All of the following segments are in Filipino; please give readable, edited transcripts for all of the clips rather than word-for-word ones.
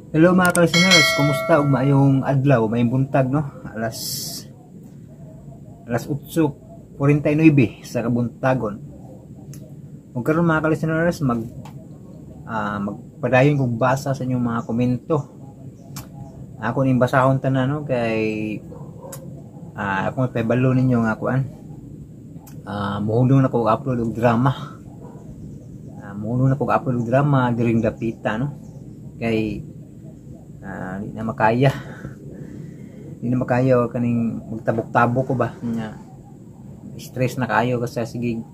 Hello mga ka-listeners, kumusta ug maayong adlaw, maayong buntag no? Alas 8:49 sa kabuntagon. Ug karon mga ka-listeners, magpadayon kog basa sa inyong mga komento. Ako ning basahon tanan no kay ako pabalo ninyo nga kuan. Muhudong na ko upload og drama. Muhudong na ko upload og drama during dapita no. Kay di na makaya kaning magtabok-tabok ko ba nya stress na kayo kasi sige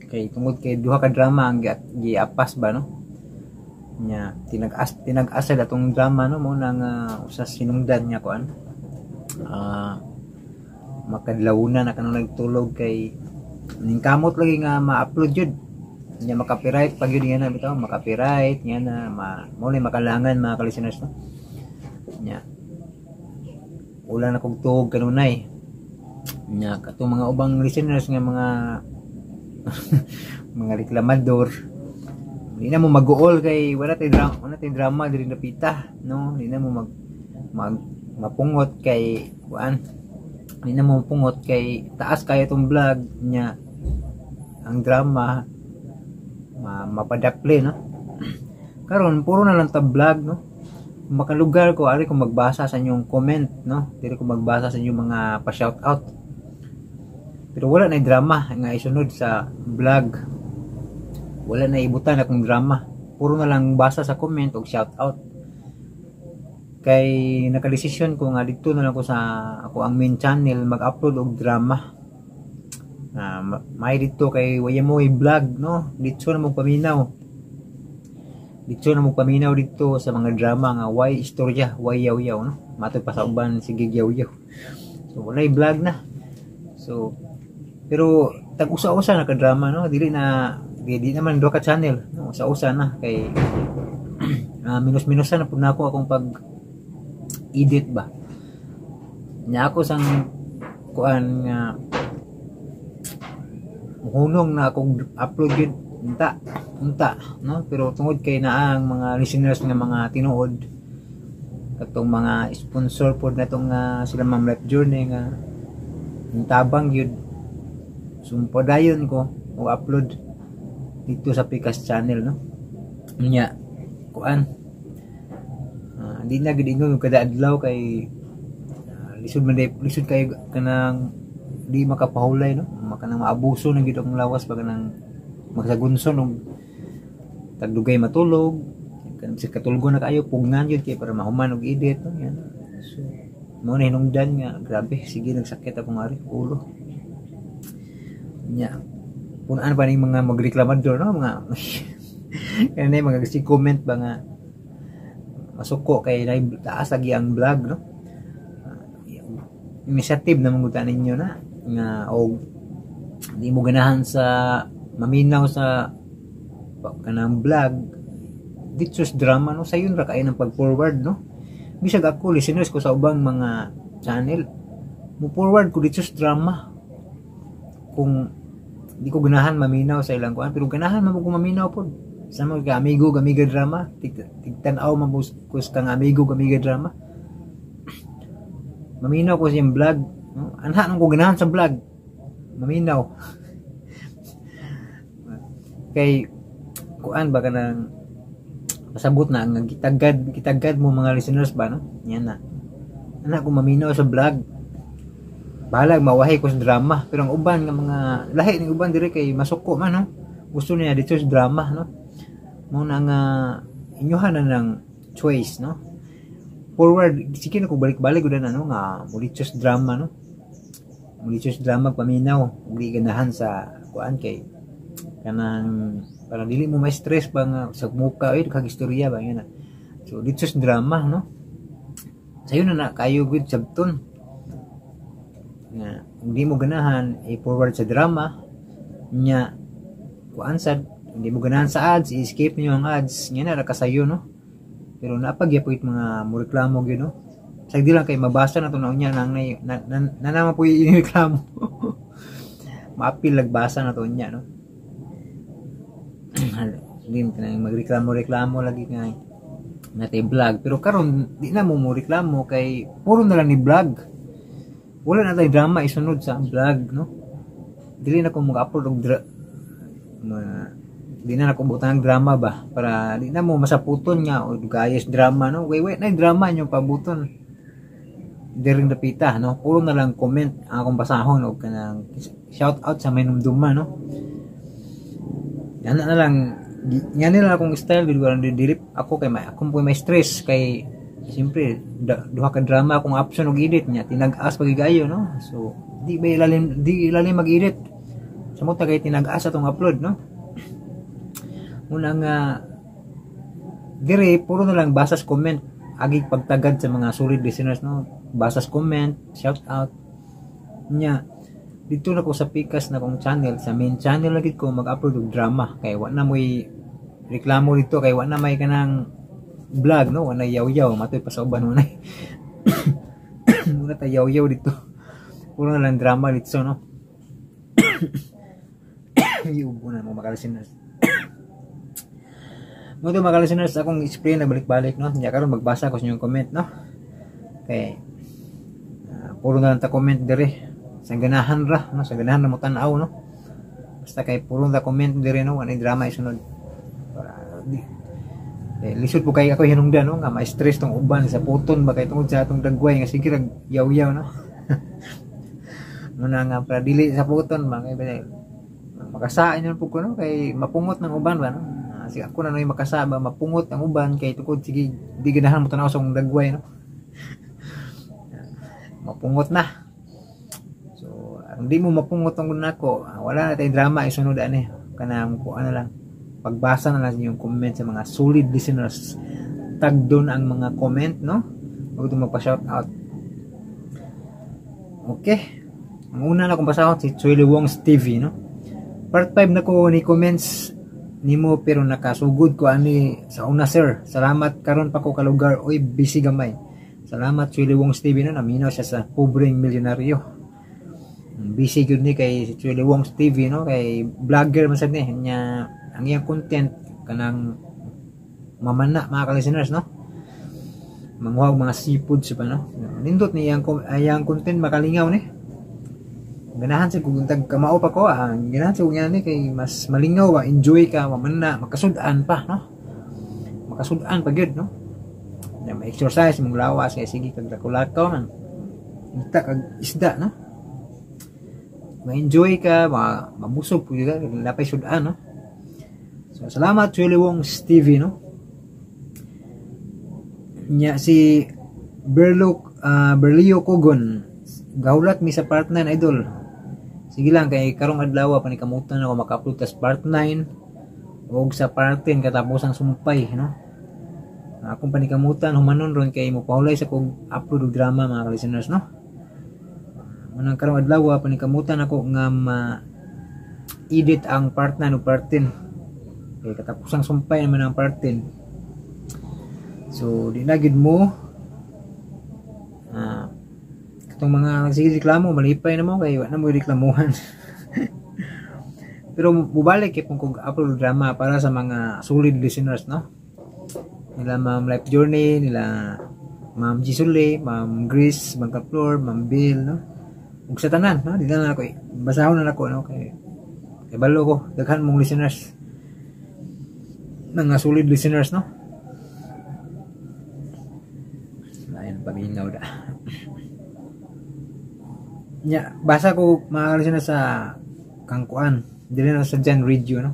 kay tungod kay duha ka drama ang giapas ba no nya tinag-asa datong drama no mo nang usas sinungdan nya kuan makadlawunan na kanang nagtulog kay ning kamot lagi nga ma-upload jud nya makapiright pag yun nga na bitaw makapiright nya na mo makalangan mga ka-listeners no nya wala na kog tuog kanunay nya katong mga ubang listeners nga mga mga reklamador di na mo mag-uol kay wala tay drama diri napita no di na mo mapungot kay kuan di na mo mapungot kay taas kaya tong vlog nya ang drama mapadakli no karon puro na lang ta vlog no makalugar ko ari ko magbasa sa inyong comment no dili ko magbasa sa inyong mga pa-shout out pero wala na drama nga isunod sa vlog wala na ibutan akong drama puro na lang basa sa comment og shout out kay nakadesisyon ko nga dito na lang ko sa ako ang main channel mag-upload og drama may dito kay waya mo i-vlog no dito na mo paminaw dito sa mga drama nga why istorya why yaw-yaw no matod pa sa uban sige yaw-yaw so wala i-vlog na so pero tag-usa-usa na ka drama no dili naman do ka channel no usa-usa na kay minus-minusan na pud nako akong pag edit ba nya ako sang kuan nga hunong na akong upload yun unta no pero tungod kay naang mga listeners nga mga tinuod katong mga sponsor pod natong sila Ma'am Life Journey nga tabang yun sumpadayon ko o upload dito sa Pikas channel no nya kuan di na gid ingon kada adlaw kay lisod kay kanang di makapahulay no makanang maabuso na gid ang lawas pag nang magsagunson og tagdugay matulog kanang si katulgo na kayo pugnan yun kay para mahuman og edit no yan so mo na hinungdan nga grabe sige nagsakit akong ari ulo nya punan pa ning mga magreklamador no mga kanay mga si comment ba nga masuko kay taas lagi ang vlog no initiative na mangutan ninyo na nga og di mo ganahan sa maminaw sa kanang vlog dito sa drama no sayon ra kay nang pag-forward no bisag ako listeners ko sa ubang mga channel mo forward ko dito sa drama kung di ko ganahan maminaw sa ilang kuan pero ganahan man ko maminaw pod sa mga amigo gamiga drama tigtan-aw man ko kang amigo gamiga drama maminaw ko sa yung vlog no anha nang ko ganahan sa vlog maminaw kay kuan ba kanang pasabot na nga kitagad mo mga listeners ba no yan na ana ko maminaw sa vlog balag mawahay ko sa drama pero ang uban nga mga lahi ning uban dire kay masuko man no gusto niya dito sa drama no mo na nga inyuhan na ng choice no forward sige na ko balik-balik gud na no nga dito sa drama no dito sa drama paminaw ug ganahan sa kuan kay kanang para dili mo ma-stress ba nga sa muka ay kag istorya ba yan so dito sa drama no sayo na kayo gud sabton nga hindi mo ganahan i-forward sa drama nya kuan sad hindi mo ganahan sa ads i-skip niyo ang ads nya na ra kasayo no pero napagyapoy mga mo reklamo gyud no sagdi lang kay mabasa na to na unya nang naman po i-reklamo maapil lagbasa na to unya no lim kanang magreklamo lagi nga natay vlog. Pero karon di na mo reklamo kay puro na lang ni vlog. Wala na tay drama isunod sa vlog, no? Dili na ko mag-upload og di na ako butang drama ba para di na mo masaputon nga o gayas drama, no? Wait na drama nyo pabuton. Diring dapita, no? Puro na lang comment ang akong basahon o kanang shout out sa may numduma, no? Yan na lang. Yan nila akong style video lang didilip ako kay akong may stress kay siyempre duha ka drama akong option og edit nya tinag-as pagigayo, no? So di ilalim mag-edit samot kay tinag-as atong upload, no? Muna nga dire puro na lang basas comment agi pagtagad sa mga solid listeners, no? Basas comment, shout out nya dito na ko sa pikas na kong channel, sa main channel lagi ko mag-upload og drama kay wa na mo'y reklamo dito kay wa na may kanang vlog, no? Wa na yaw-yaw matoy pa sa uban na muna ta yaw-yaw dito puro na lang drama dito, no? Yubo na mo makalisiners mo to makalisiners akong explain na balik-balik, no? Nya karon magbasa ko sa inyong comment, no? Kay puro na lang ta comment dire sa ganahan ra, no? Sa ganahan na mo tan-aw, no? Basta kay puro na comment dire, no? Ano drama isunod para lisod po kay ako hinungdan, no? Nga ma-stress tong uban sa puton ba kay tungod sa atong dagway nga sige rag yaw-yaw, no? Muna nga para dili sa puton ba kay makasaan yun po ko, no? Kay mapungot ng uban ba, no? Sige ako na noy makasaba mapungot ang uban kay tukod sige di ganahan mo tan-aw sa dagway, no? Mapungot na. Hindi mo mapungot ang nako, wala na tayong drama isunod ani kanang ko ano lang pagbasa na lang yung comment sa mga solid listeners, tag doon ang mga comment, no? Huwag ito magpa-shout out. Okay, ang una na kong basahon si Chuely Wong's TV, no? Part 5 na ko ni comments nimo pero nakasugod ko ani sa una, sir. Salamat karon pa ko kalugar, oy busy gamay. Salamat Chuely Wong's TV, no? Naminaw siya sa pobreng milyonaryo. Busy good ni kay si Chuely Wong's TV, no? Kay vlogger man sad ni nya ang iyang content kanang mamana mga ka-listeners, no? Manghuwag mga seafood siya pa, no? Nindot ni iyang content makalingaw ni. Ganahan sa kung tag kamao pa ko, ang ganahan sa kung ni kay mas malingaw ba, enjoy ka, mamana, makasudan pa, no? Makasudan pa gyud, no? Na ma-exercise mong lawas kay sige kag lakaw man. Ita kag isda, no? Ma-enjoy ka, mabusog po ka, lapay sudan, no? So, salamat Chuely Wong's TV, no? Nya si Berlio Kogon, gaulat mi sa part 9, idol. Sige lang, kay karong adlaw pa ni kamutan ako maka-upload tas part 9 og sa part 10 katapos ang sumpay, no? Akong panikamutan humanon ron kay mo pahulay sa kog upload og drama mga listeners, no? Manang karong adlaw panikamutan ako nga edit ang part 9 ug part 10. Kay katapusang sumpay naman ang part 10. So di na gid mo katong mga nagsige reklamo malipay na mo kay wa na mo reklamuhan. Pero mubalik kay kung upload drama para sa mga solid listeners, no? Nila Ma'am Life Journey, nila Ma'am Gisule, Ma'am Grace Bangkaflor, Ma'am Bill, no? Ug sa tanan, no? Di na ako basahon na ako, no? Kay balo ko daghan mong listeners, mga solid listeners, no? Lain paminaw da. Nya basa ko mga listeners sa kangkuan dili na sa Jan Radio, no?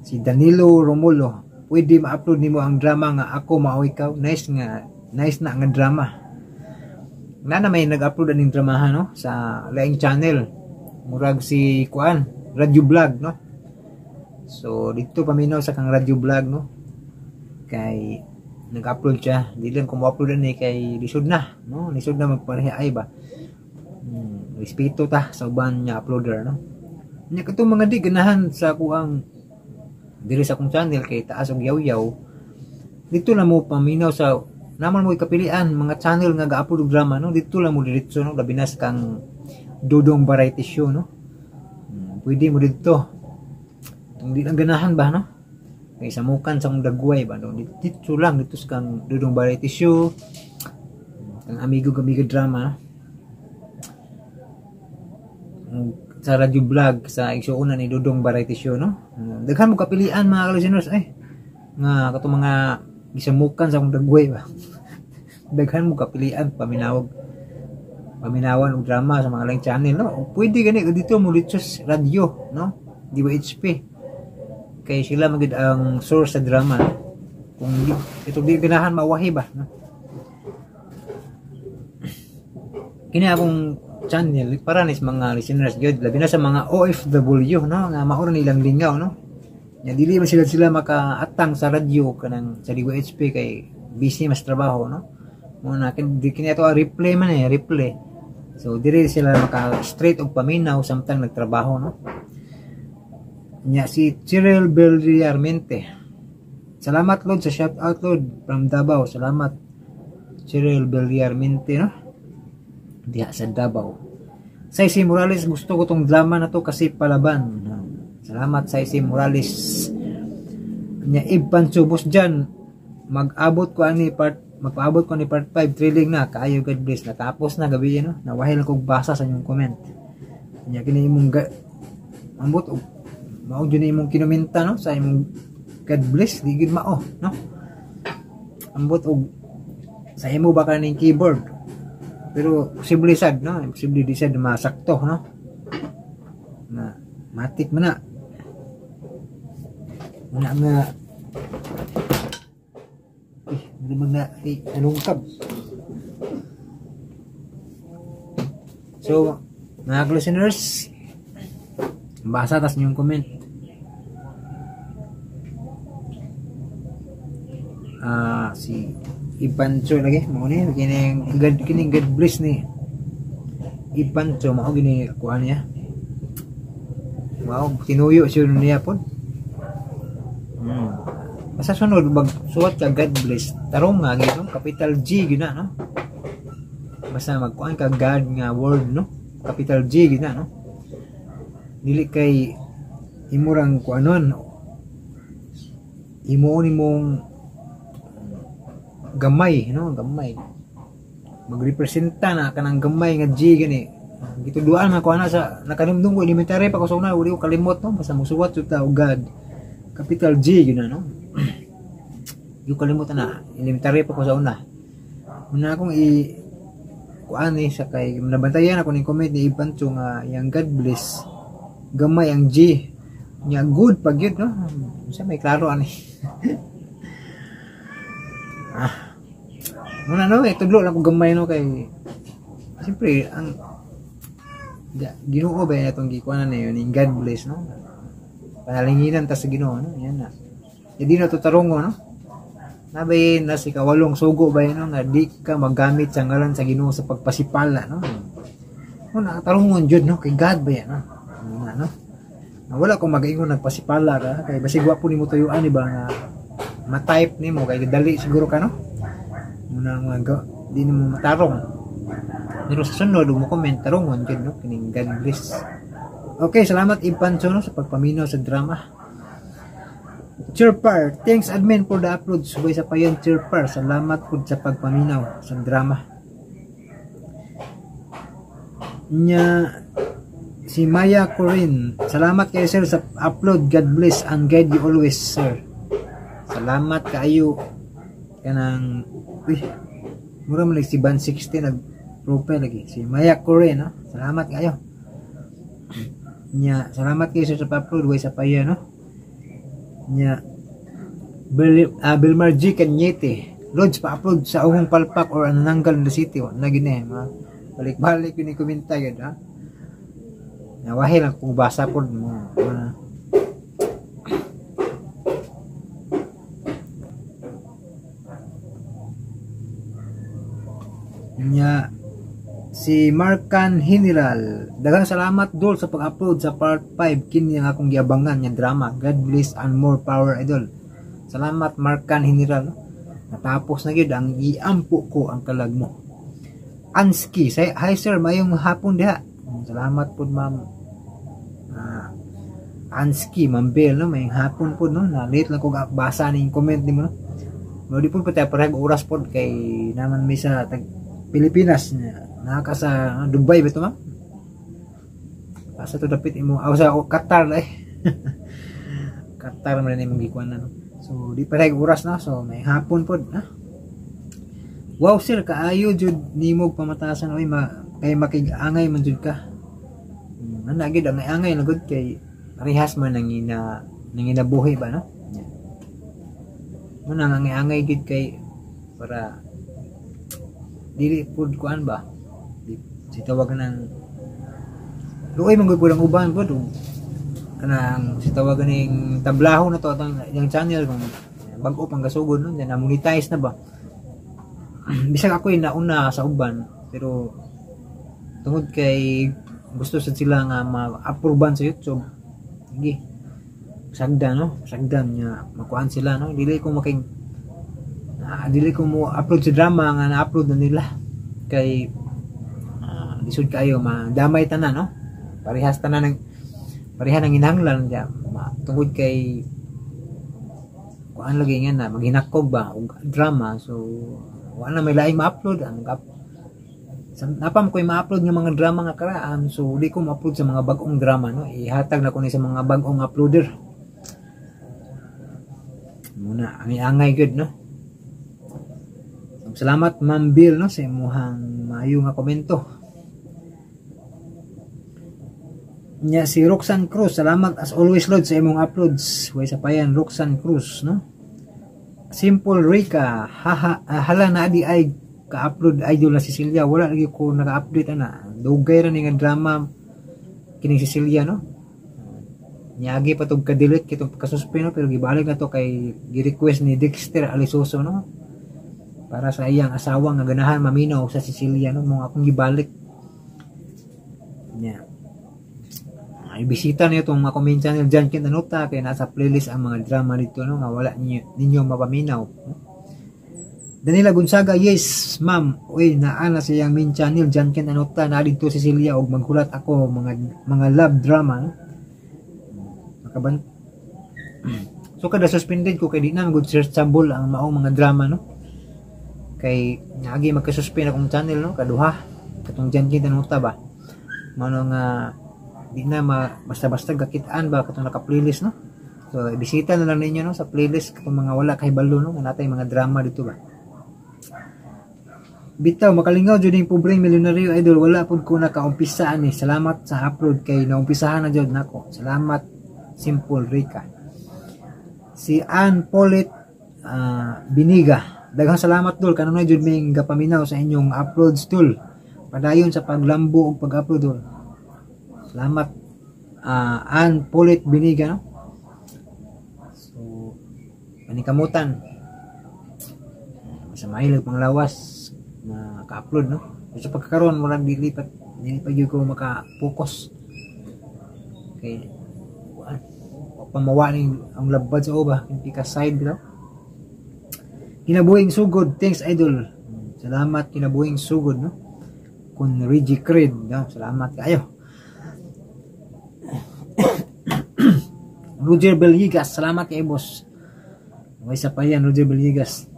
Si Danilo Romulo, pwede ma-upload nimo ang drama nga Ako Mao Ikaw. Nice na nga drama. Na may nag-upload aning dramahan, no? Sa laing channel. Murag si kuan, Radio Vlog, no? So dito paminaw sa kang Radio Vlog, no? Kay nag-upload siya. Di lang ko mo-upload ni kay lisod na, no? Lisod na magparehay ba. Respeto ta sa uban niya uploader, no? Nya katong mga di ganahan sa kuang diri sa akong channel kay taas og yaw-yaw. Dito na mo paminaw sa naman mo ikapilian mga channel nga ga-upload og drama, no? Dito lang mo diretso, no? Labi na sa kang Dodong Variety Show, no? Pwede mo dito. Hindi lang ganahan ba, no? kay samukan sa mong dagway ba no, dito lang dito sa kang Dudong Variety Show, kang amigo drama sa radio vlog sa igsuonan ni Dudong Variety Show no. Daghan mo kapilian mga listeners nga katong mga gisamukan sa mong dagway ba. Daghan mo kapilian paminawan og drama sa mga laing channel no. Pwede gani dito mo dito sa radio no, DWHP. Kay sila magid ang source sa drama kung ito di ganahan mawahi ba no? Kini akong channel para nis mga listeners gyud labi na sa mga OFW no nga mao nilang lingaw no nya dili man sila makaatang sa radyo kanang sa DWHP kay busy mas trabaho no mo na kini ato replay man replay, so dili sila maka straight og paminaw samtang nagtrabaho no. Nya si Cyril Belriarmente, salamat Lord sa shout out Lord from Davao, salamat Cyril Belriarmente no diha sa Davao. Saisi Morales, gusto ko tong drama na to kasi palaban, salamat Saisi Morales. Nya Ibban Subos dyan, mag-abot ko ni part 5 thrilling na kaayo, God bless. Natapos na gabi no, nawahil akong basa sa inyong comment. Nya kini imong ambot mao jud imong kinomenta no sa imong God bless digid mao no, ambot og sa imo ba kaning keyboard pero posible sad no, posible di sad masakto no na matik man na nga nalungkab. So mga listeners, basa tas yung comment. Si Ipancho lagi mo ni kining God bless ni Ipancho mao gini kuan niya. Wow, tinuyo siya niya pod. Basta sunod magsuwat ka God bless. Tarong nga gino, capital G gina no. Basta magkuan ka God nga word no, capital G gina no. Dili kay imurang kuanon imuon imong gamay no, gamay magrepresenta na kanang gamay nga G gani gituduan na kuana sa nakanumdum ko elementary pa ko sa una uli ko kalimot no, basta musuwat jud ta og God capital G gina no. Yung kalimutan na elementary pa ko sa una muna akong kuan ni sa kay nabantayan ako ning comment ni Ipancho nga yang God bless gamay ang G nya good pag yun no, sa may klaro ani. Muna no tudlo lang ko gamay no kay siyempre ang Ginoo ba itong gikuanan na yun yung God bless no, panalinginan ta sa Ginoo no, yan na hindi na to tarungo no, nabay na si kawalong sugo ba yun no, nga di ka magamit sa ngalan sa Ginoo sa pagpasipala no, muna tarungon jud no kay God ba yan no, no? Wala akong mag-ingon nagpasipala ka kay basig wa po nimo tuyuan ba nga ma-type nimo kay dali siguro ka no muna nga di nimo matarong pero sa sunod mo comment tarongon jud no kining God bless. Okay, salamat Ipancho no sa pagpaminaw sa drama. Chirpar, thanks admin for the upload. Subay sa payon Chirpar, salamat po sa pagpaminaw sa drama nya. Si Maya Corin, salamat kayo sir sa upload. God bless and guide you always sir. Salamat kayo kanang mura man si Ban 60 nag profile lagi si Maya Corin no? Salamat kayo nya, salamat kayo sir sa upload way sa paya no nya. Belmar G Kanyete Lodge pa upload sa Uhong Palpak or Anananggal in the city na gini balik-balik yun i-komenta yun ha. Nawahil lang kung basa po mo nya. Si Markan General, daghang salamat dol sa pag-upload sa part 5 kini ang akong giabangan nga drama. God bless and more power idol. Salamat Markan General. Natapos na gyud ang iampo ko ang kalag mo. Anski, hi sir, mayong hapon diha. Salamat po ma'am. Anski Mambel no, may hapon po no, na late lang ko basa ning comment nimo no. Mo di po patay parang oras pod kay naman may sa Pilipinas naka sa Dubai ba to ma'am? Asa to dapit imo sa Qatar eh. Qatar man imong gikuan na no. So di parang oras na, so may hapon pod ha. Wow sir, kaayo jud nimo pamatasan oy kay makig-angay man jud ka. Ana gid ang angay na gud kay parehas man nanginabuhi ba no? Muna ang angay gid kay para dili pud kuan ba? Di tawag nang luoy man gud ang uban pud kanang si tawag ning tablaho na to atong yang channel kung bag-o pang gasugod no, na monetize na ba? Bisag ako nauna sa uban pero tungod kay gusto sa sila nga ma-approvean sa YouTube. Sige. Sagdan no, sagdan nya makuan sila no. Dili ko mo upload sa drama nga na-upload na nila. Kay lisod kayo madamay tanan no. Parehas tanan ng inhanglan dia. Tungod kay kuan lagi nga na maghinakog ba og drama, so wala may laing ma-upload napam ko ma-upload nga mga drama nga karaan, so di ko ma-upload sa mga bagong drama no, ihatag na ko ni sa mga bagong uploader muna angay good no. So, salamat Ma'am Bill no sa imuhang maayo nga komento nya. Si Roxanne Cruz, salamat as always Lord sa imong uploads. Way sa payan Roxanne Cruz no. Simple Rica, hala na di ay ka-upload idol na Cecilia, wala lagi ko naka-update ana. Dugay ra ni nga drama kining Cecilia no. Niagi pa tog ka-delete kitong kasuspend no, pero gibalik na to kay gi-request ni Dexter Alisoso no. Para sa iyang asawa nga ganahan maminaw sa Cecilia no, mo akong gibalik. Nya. Ay bisita niyo tong mga comment channel John Kent Anota kay nasa playlist ang mga drama dito no nga wala ninyo mapaminaw. Danila Gonzaga, yes ma'am, uy naa na siyang main channel John Kent Anota na dito Cecilia og maghulat ako mga love drama no. Makaban so kada suspended ko kay di na good searchable ang maong mga drama no. Kay agi magka-suspend akong channel no kaduha katong John Kent Anota ba. Mano nga di na basta-basta gakitaan ba katong naka-playlist no. So bisita na lang ninyo no sa playlist katong mga wala kay balo no nga natay mga drama dito ba. Bitaw makalingaw jud ning pobreng milyonaryo idol, wala pud ko nakaumpisa ani. Salamat sa upload kay naumpisahan na jud nako. Salamat Simple Rica. Si Ann Paulet Biniga, daghang salamat dul kanang jud ming gapaminaw sa inyong uploads dul. Padayon sa paglambo ug pag-upload dul. Salamat Ann Paulet Biniga no. So panikamutan sa mahilig panglawas na ka-upload no. So pagkakaroon mo lang dilipat yung ko maka-focus kay pamawaning ang labad sa uba hindi ka side bitaw. Kinabuhing sugod, thanks idol. Salamat kinabuhing sugod no. Kun Reggie Creed no, salamat kayo. Roger Belgigas, salamat kay boss. May isa pa yan Roger Belgigas.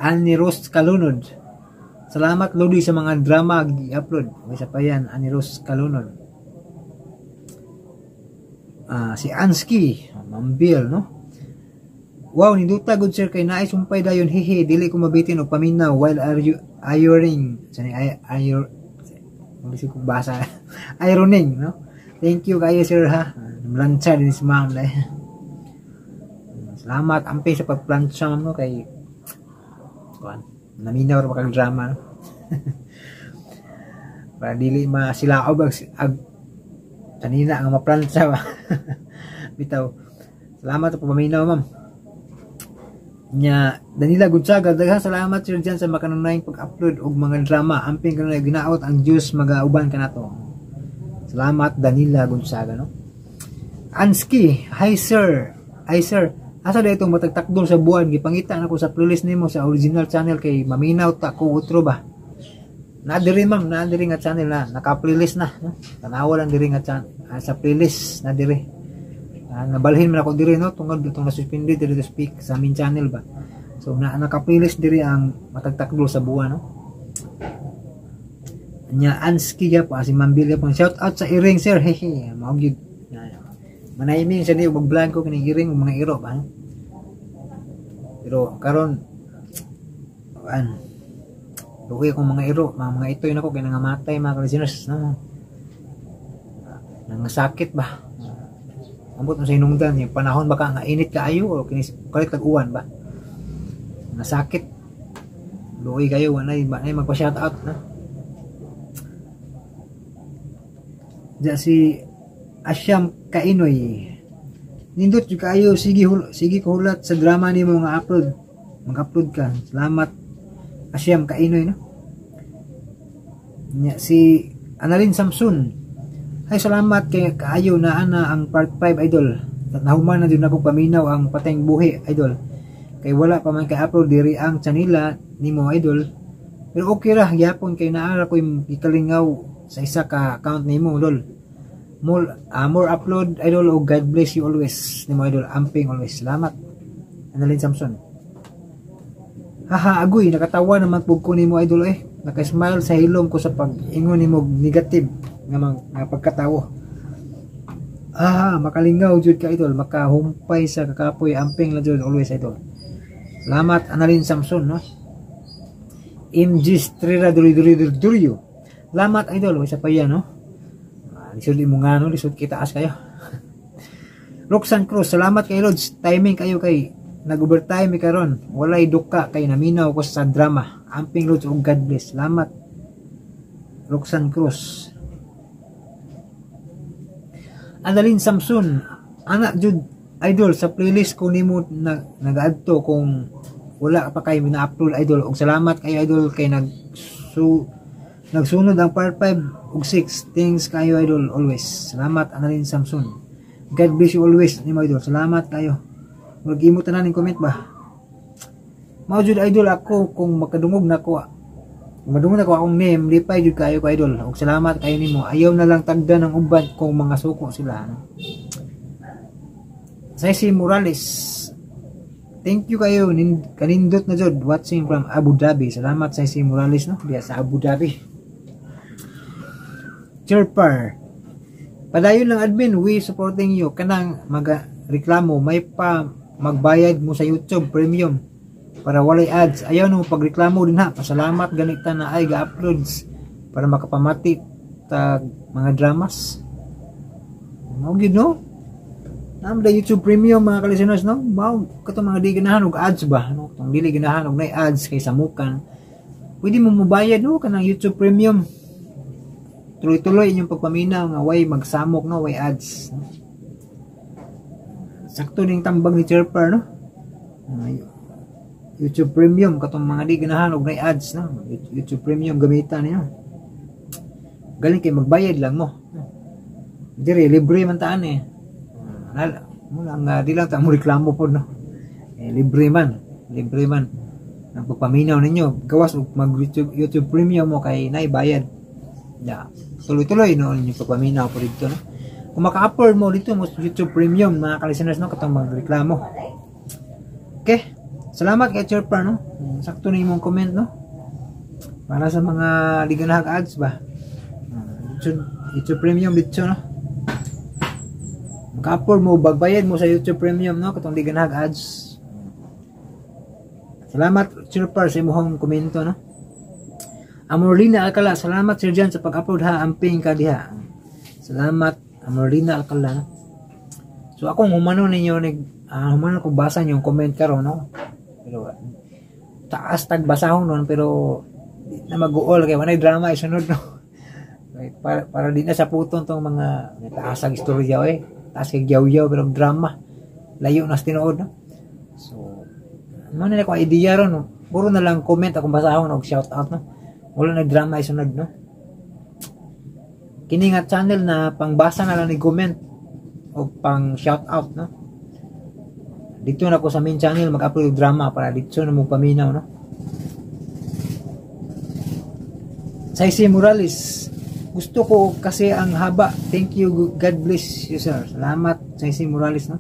Annie Rose Kalunod, salamat Lodi sa mga drama i-upload. May isa pa yan Annie Rose Kalunod. Si Anski Mambil no. Wow, ninduta good sir kay naay sumpay dayon hehe, dili ko mabitin og paminaw while are you ironing. Sani ayor hindi ko basa. Ironing no. Thank you kayo sir ha. Plancha din si ma'am dai. Salamat ampe sa pagplancha ma'am no kay kuan. Naminaw ra kag drama no. Para dili masilaob ag kanina ang maplancha ba. Bitaw. Salamat po paminaw ma'am. Nya Danila Gonzaga, daghang salamat sir dyan sa makanunayng pag-upload og mga drama. Amping kanunay ginaot ang Diyos magauban kanato. Salamat Danila Gonzaga no. Anski, hi sir. Hi sir. Asa da itong matagtakdol sa buwan gipangita nako sa playlist nimo sa original channel kay maminaw ta ko utro ba. Na diri ma'am, na diri nga channel na naka-playlist na no. Tanawa lang diri nga sa playlist na diri. nabalhin man ako diri no tungod itong nasuspindi diri to speak sa aming channel ba. So naka-playlist diri ang matagtakdo sa buwan no. Nya Anski ya po si Mambil po shout out sa Iring sir hehe mao gyud. Manayiming sa niyo mag-vlog ko kini Iring mga iro ba. Pero karon luwi akong mga iro, mga itoy nako kay nangamatay mga kalisinos no. Nangasakit ba? Ambot mo sa hinungdan, yung panahon baka nga init kaayo o kinis kalit tag-uwan ba? Nasakit. Luoy kayo, wanay magpa-shout out na. Diya si Asyam Kainoy. Nindot yung kayo, sige kuhulat sa drama ni mo nga upload. Mag-upload ka. Salamat Asyam Kainoy no. Nya si Annalyn Samson. Ay salamat kay kaayo na ana ang part 5 idol. At nahuman na din ako paminaw ang pateng buhi idol. Kay wala pa man kay upload diri ang chanila nimo idol. Pero okay ra gyapon kay naara ko ikalingaw sa isa ka account nimo idol. More upload idol o God bless you always nimo idol. Amping always. Salamat Annalyn Samson. Haha agoy nakatawa naman pug ko nimo idol Naka-smile sa hilom ko sa pag-ingon nimo negative nga pagkatawo. Makalingaw jud ka idol, makahumpay sa kakapoy amping la jud always idol. Salamat Annalyn Samson no. MG Strera Durio. Salamat idol, isa pa yan no. Lisod mo nga no, lisod kita as kayo. Roxanne Cruz, salamat kay Lods. Timing kayo kay nag-overtime karon. Walay duka kay naminaw ko sa drama. Amping Lods og God bless. Salamat Roxanne Cruz. Annalyn Samson, anak jud idol sa playlist ko nimo nag-adto kung wala pa kay mina-upload idol. Og salamat kay idol kay nagsunod ang part 5 ug 6. Thanks kayo idol always. Salamat Annalyn Samson. God bless you always nimo idol. Salamat kayo. Mag-imo tanan ning comment ba. Mao jud idol ako kung makadungog nako. Madungog ako akong name, lipay jud kayo ko idol. Og salamat kayo nimo. Ayaw na lang tagdan ng uban kung mga suko sila. Saisi Morales. Thank you kayo kanindot na jud watching from Abu Dhabi. Salamat Saisi Morales no, diya sa Abu Dhabi. Chirper. Padayon lang admin, we supporting you. Kanang reklamo may pa magbayad mo sa YouTube Premium para walay ads. Ayaw no pagreklamo din ha. Pasalamat ganita na ay ga-uploads para makapamati tag mga dramas. Mao gid no. Namda YouTube Premium mga kalisteners no. Mao kato mga di ganahan og ads ba no. Tong dili ganahan og nay ads kay samukan. Pwede mo mobayad no kanang YouTube Premium. Tuloy-tuloy inyong pagpaminaw nga way magsamok no, way ads. No? Sakto ning tambag ni Chirper no. YouTube Premium katong mga di ganahan og nay ads no. YouTube Premium gamitan niyo. Galing kay magbayad lang mo. Dire libre man taan Mula di lang ta mo reklamo pod no. Libre man ang pagpaminaw ninyo. Gawas og mag YouTube Premium mo kay nay bayad. Tuloy-tuloy no inyong pagpaminaw po dito no. Kung maka-upload mo dito mo YouTube Premium mga kalisteners no katong magreklamo. Okay. Salamat kay Chirper no. Sakto na imong comment no. Para sa mga liganahag ads ba. YouTube Premium dito no. Maka-upload mo bagbayad mo sa YouTube Premium no katong liganahag ads. Salamat Chirper sa imong komento no. Amorlina Alcala, salamat Sir Jan sa pag-upload ha, amping ka diha. Salamat Amorlina Alcala no. So akong humano ninyo humano ko basa niyo yung comment karon no. Pero taas tag basahon nun pero na mag-uol kay wanay drama isunod no. Para di na sa puton tong mga taasag istorya taas kay yaw-yaw pero drama layo na tinuod no. So ano na ko idea ron no. Puro na lang comment akong basahon og shout out no. Wala na drama isunod no. Kini nga channel na pangbasa na lang ni comment o pang shout out no. Dito na ko sa main channel mag-upload drama para dito na mo paminaw no. Saisi Morales, gusto ko kasi ang haba. Thank you, God bless you sir. Salamat Chelsea Morales no.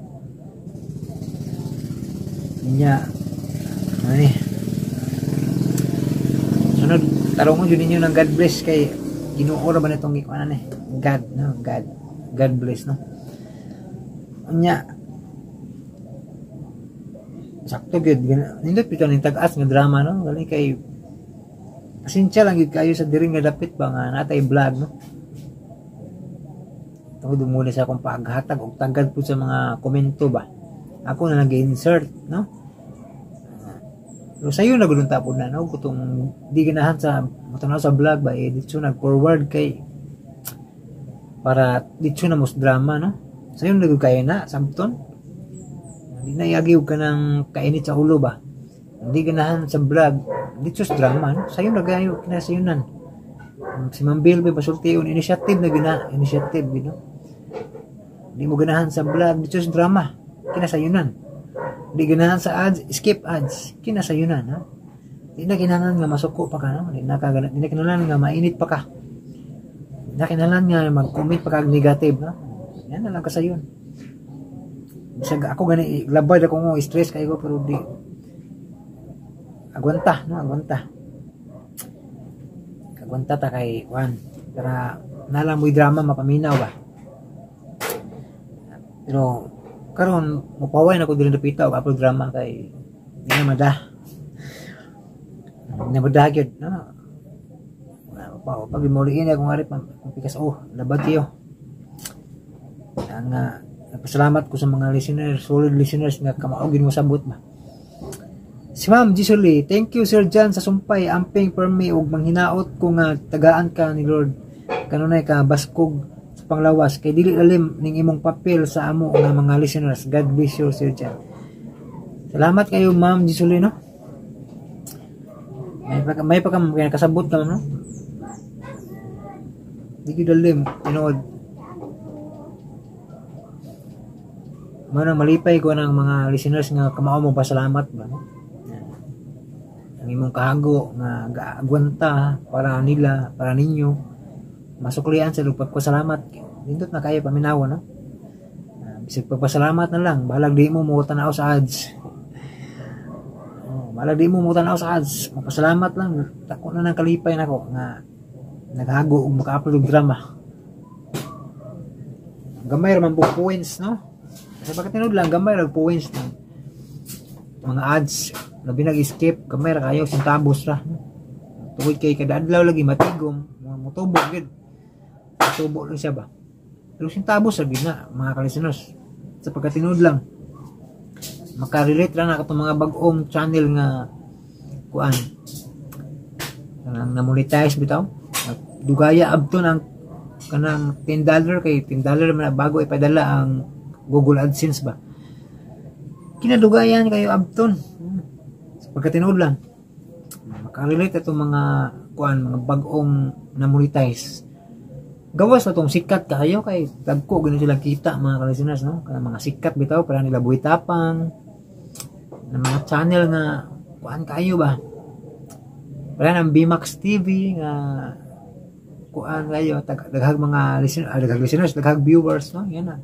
Nya ay sunod tarong mo jud ninyo ng God bless kay Ginoo ra ba nitong ikuan ni God no, God bless no. Nya sakto gid nindot pito ning tag-as nga drama no, gali kay pasensya lang gid kayo sa diri nga dapit ba nga natay vlog no. Tungod muna sa akong paghatag og tagad po sa mga komento ba. Ako na nag-insert no. So sayo na gudong tapon na no, kutong di ganahan sa matanaw sa vlog ba dito nag-forward kay para dito na mos drama no. Sayo na gud kaya na samton. Hindi na yagiw ka ng kainit sa ulo ba. Hindi ganahan sa vlog dito sa drama no. Sayo na gayo kinasayunan. Si Ma'am Bill ba pasultiun initiative na initiative no. Hindi mo ganahan sa vlog dito sa drama kinasayunan. Di ganahan sa ads, skip ads, kinasayunan ha. Di na kinahanglan nga masuko pa ka no? Di na kinahanglan nga mainit pa ka. Di na kinahanglan nga mag-comment pa ka negative no? Yan na lang kasayon. Bisag ako gani labad ako mo stress kay ko pero di agwanta no, agwanta ta kay Juan. Para nalang mo'y drama mapaminaw ba. Pero karon mupaway na ko dili dapita og upload drama kay di na madah gyud no. Pag imuliin akong ari pikas labad kayo. Nga nagpasalamat ko sa mga listeners, solid listeners nga kamaugin mo sabot ba. Si Ma'am Gisuli, thank you Sir John sa sumpay amping for me ug manghinaot ko nga tagaan ka ni Lord kanunay ka baskog panglawas kay dili lalim ning imong papel sa amo nga mga listeners. God bless you Sir John. Salamat kayo Ma'am Gisuli no. May pa kam kay kasabot ka no. Di gyud lalim tinuod. Manang malipay ko ng mga listeners nga kamao mo pasalamat ba no. Ang imong kahago nga gaagwanta para nila, para ninyo masuklian sa pagpasalamat nindot na kayo paminawa no. Bisag pagpasalamat na lang balag di mo tanaw sa ads. Balag di mo tanaw sa ads, magpasalamat lang tako na nang kalipay nako nga naghago og maka-upload drama. Gamay ra man po points no. Kasi bakit tinod lang gamay ra points ng mga ads labi nag-skip gamay ra kayo sintabos ra. Tungod kay kada adlaw lagi matigom motubo gid. Tubo lang siya ba? Pero sintabos sabi na mga kalisteners sa pagkatinod lang makarelate lang ako itong mga bagong channel nga kuan kanang na-monetize bitaw dugaya abto ng kanang $10 kay $10 man bago ipadala ang Google AdSense ba kinadugayan kayo abton sa pagkatinod lang makarelate itong mga kuan mga bagong na-monetize. Gawas na tong sikat kayo kay dagko gano sila kita mga kalisteners no kana mga sikat bitaw para nila buhi tapang na mga channel nga kuan kayo ba para nang BMax TV nga kuan kayo daghang mga listeners daghang viewers no yan na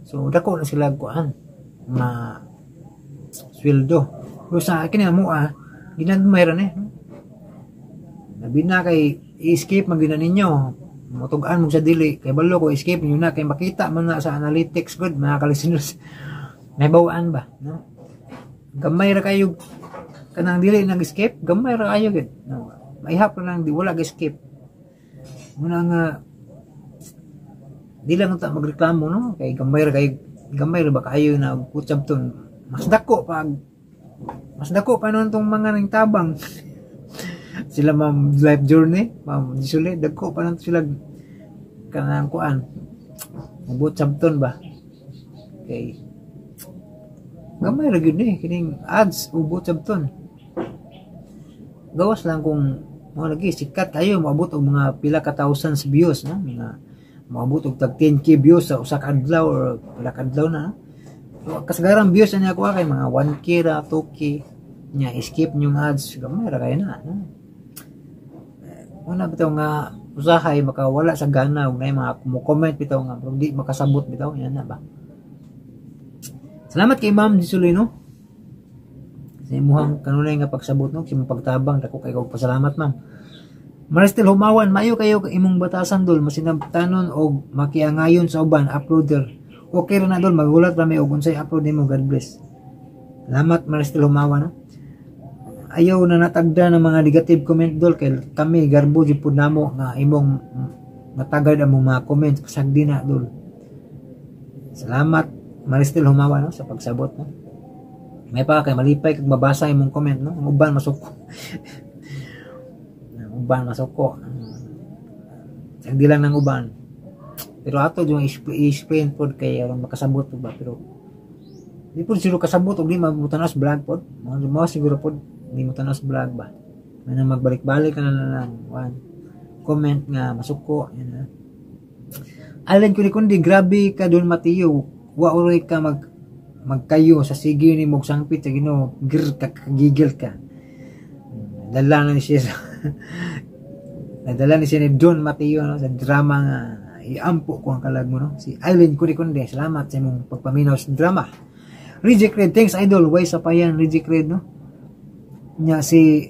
so dako na sila kuan na sweldo pero sa akin mo ginagmay ra no labi na kay i-escape magina ninyo matugaan mo sa dili kay balo ko escape niyo na kay makita man na sa analytics good mga kalisteners may bawaan ba no gamay ra kayo kanang dili nag escape gamay ra kayo gid no maihap lang di wala escape muna nga di lang ta magreklamo no kay gamay ra ba kayo na kutsab ton mas dako pa noon tong mga nang tabang sila Ma'am Life Journey Ma'am Gisuli dagko pa lang sila kanang kuan mabot sabton ba kay gamay ra gyud ni kining ads ubot sabton gawas lang kung mo lagi sikat kayo moabot og mga pila ka thousands views no mga moabot og tag 10k views sa usa ka adlaw or pila ka adlaw na so, kasagaran views niya ko kay mga 1k ra 2k nya skip yung ads gamay ra kay na no. Una bitaw nga usahay makawala sa gana ug nay mga comment bitaw nga pero di makasabot bitaw yan na ba. Salamat kay Ma'am Disolino sa imuhang kanunay nga pagsabot no sa imong pagtabang dako kay kog pasalamat ma'am. Maristel Humawan, mayo kayo imong batasan dol masinabtanon og makiangayon sa uban uploader. Okay ra na dol magulat ra mi og unsay upload nimo, God bless. Salamat Maristel Humawan no. Ayaw na natagda ng mga negative comment dol kay kami garbo jud pud namo nga imong matagad ang mga comments pasagdi na dol. Salamat Maristel Humawan no sa pagsabot no. May pa kay malipay kag mabasa imong comment no. Ang uban masuko. Uban masuko. Sagdi lang ng uban. Pero ato yung i-explain pod kay aron makasabot pod ba pero di pod siguro kasabot og di mabutanas vlog pod. Mo siguro pod di mo tanas vlog ba. May na magbalik-balik ka na lang one comment nga masuko yan na. Allen kundi grabe ka Don Mateo. Wa oray ka magkayo sa sige ni mog sangpit sa Ginoo gir ka kagigil ka. Dala na siya nadala ni siya ni Don Mateo no, sa drama nga iampo ko ang kalag mo no. Si Aileen Kundi salamat sa imong pagpaminaw sa drama. Reject Red, thanks idol. Way sa payan Reject Red no. Nya si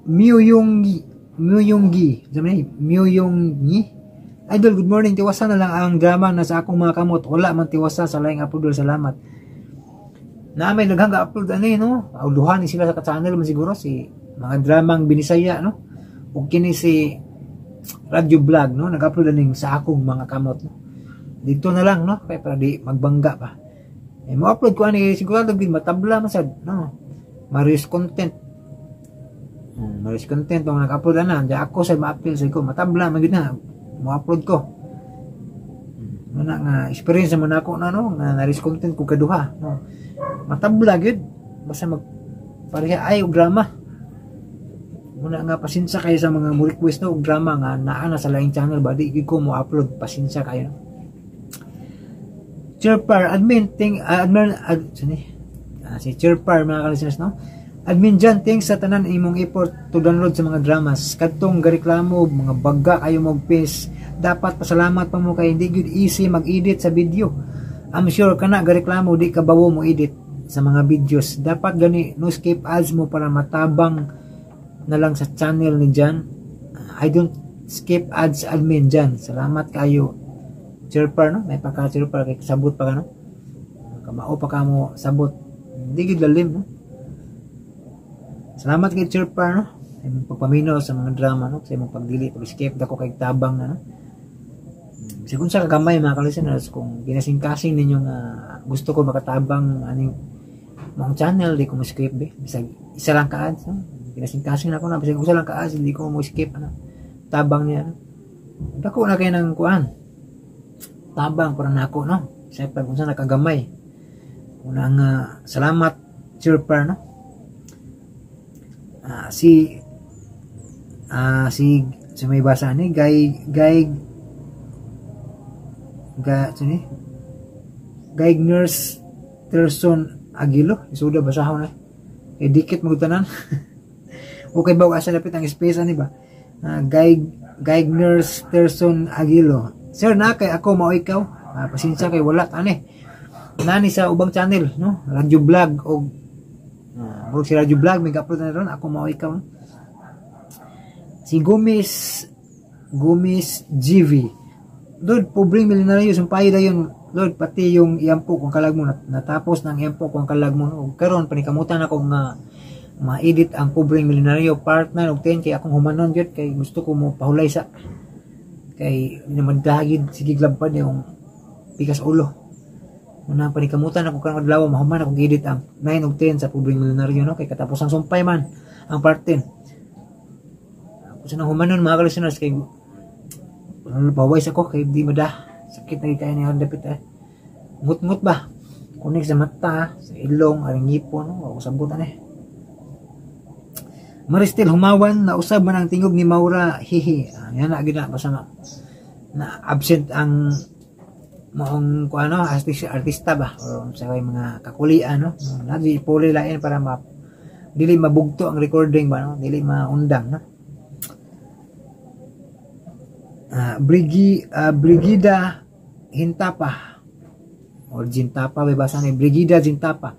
Myuyonggi idol, good morning. Tiwasa na lang ang drama na sa akong mga kamot. Wala man tiwasa sa laing upload. Salamat na may naghanga upload ani no. Auluhan ni sila sa channel man siguro si mga dramang Binisaya no. Ug kini si Radio Vlog no nag-upload ning sa akong mga kamot no. Dito na lang no kay para di magbangga pa. Mo upload ko ani sigurado gid matabla man sad no. Maris content. Maris content ang nag-upload na. Di ako sa ma-appeal sa ko matabla man gid na mo upload ko. Muna nga experience man ako na no nga naris content ko kaduha no. Matabla gid basta mag pareha ay og drama. Muna nga pasensya kayo sa mga mo request no og drama nga naa na sa laing channel ba di ko mo upload, pasensya kayo. Chirpar admin si Chirpar mga kalisteners no. Admin dyan, thanks sa tanan imong effort to download sa mga dramas. Kadtong gareklamo mga baga kayo mog pace. Dapat pasalamat pa mo kay hindi good easy mag-edit sa video. I'm sure kana gareklamo di ka bawo mo edit sa mga videos. Dapat gani no skip ads mo para matabang na lang sa channel ni Jan. I don't skip ads admin Jan. Salamat kayo Chirpar no. May pagka-Chirpar kay sabot pa ka no. Kamao pa ka mo sabot. Hindi gid lalim no. Salamat kay Chirpar no. Sa imong pagpaminaw sa mga drama no. Sa imong pagdili pag-skip dako kay tabang na no. Sigun sa kagamay mga kalisteners kung ginasing-kasing ninyo nga gusto ko makatabang aning mga channel di ko mo skip be. Bisag isa lang ka ads no. Ginasing-kasing ako na bisag usa lang ka ads hindi ko mo skip ano. Tabang niya no. Dako na kay nang kuan. Tabang para nako no. Sa pag unsa nakagamay. Una nga salamat Chirpar no. Si may basa ni Nurse Terson Aguilo isuda basahon na dikit magutanan. Okay ba asa dapat ang space ani ba. Nurse Terson Aguilo sir na kay ako mao ikaw pasensya kay wala ani nani sa ubang channel no Radio Vlog og si Radio Vlog may upload na ron ako mao ikaw no? Si Gomez GV Lord pobreng milyonaryo sumpay dayon Lord pati yung iyampo kung kalag mo natapos ng iyampo kung kalag mo no? Karon panikamutan ako nga ma-edit ang pobreng milyonaryo part 9 og 10 kay akong humanon gyud kay gusto ko mo pahulay sa kay naman dagid sige glabpad yung pikas ulo. Una panikamutan ako karong adlaw mahuman ako gidit ang 9 ug 10 sa pobreng milyonaryo no kay katapos ang sumpay man ang part 10. Ako sa humanon mga kalisteners kay bawais ako kay di mada sakit na kay ni dapit ngut-ngut ba kunik sa mata sa ilong aring ngipon no ako sabutan Maristel Humawan na usab man ang tingog ni Maura hihi yan na gid na basta na absent ang maong kuano artista ba o sa mga kakulian no lagi ipuli lain para dili mabugto ang recording ba no dili maundang no Brigida Hintapa or Jintapa bebasa ni Brigida Jintapa.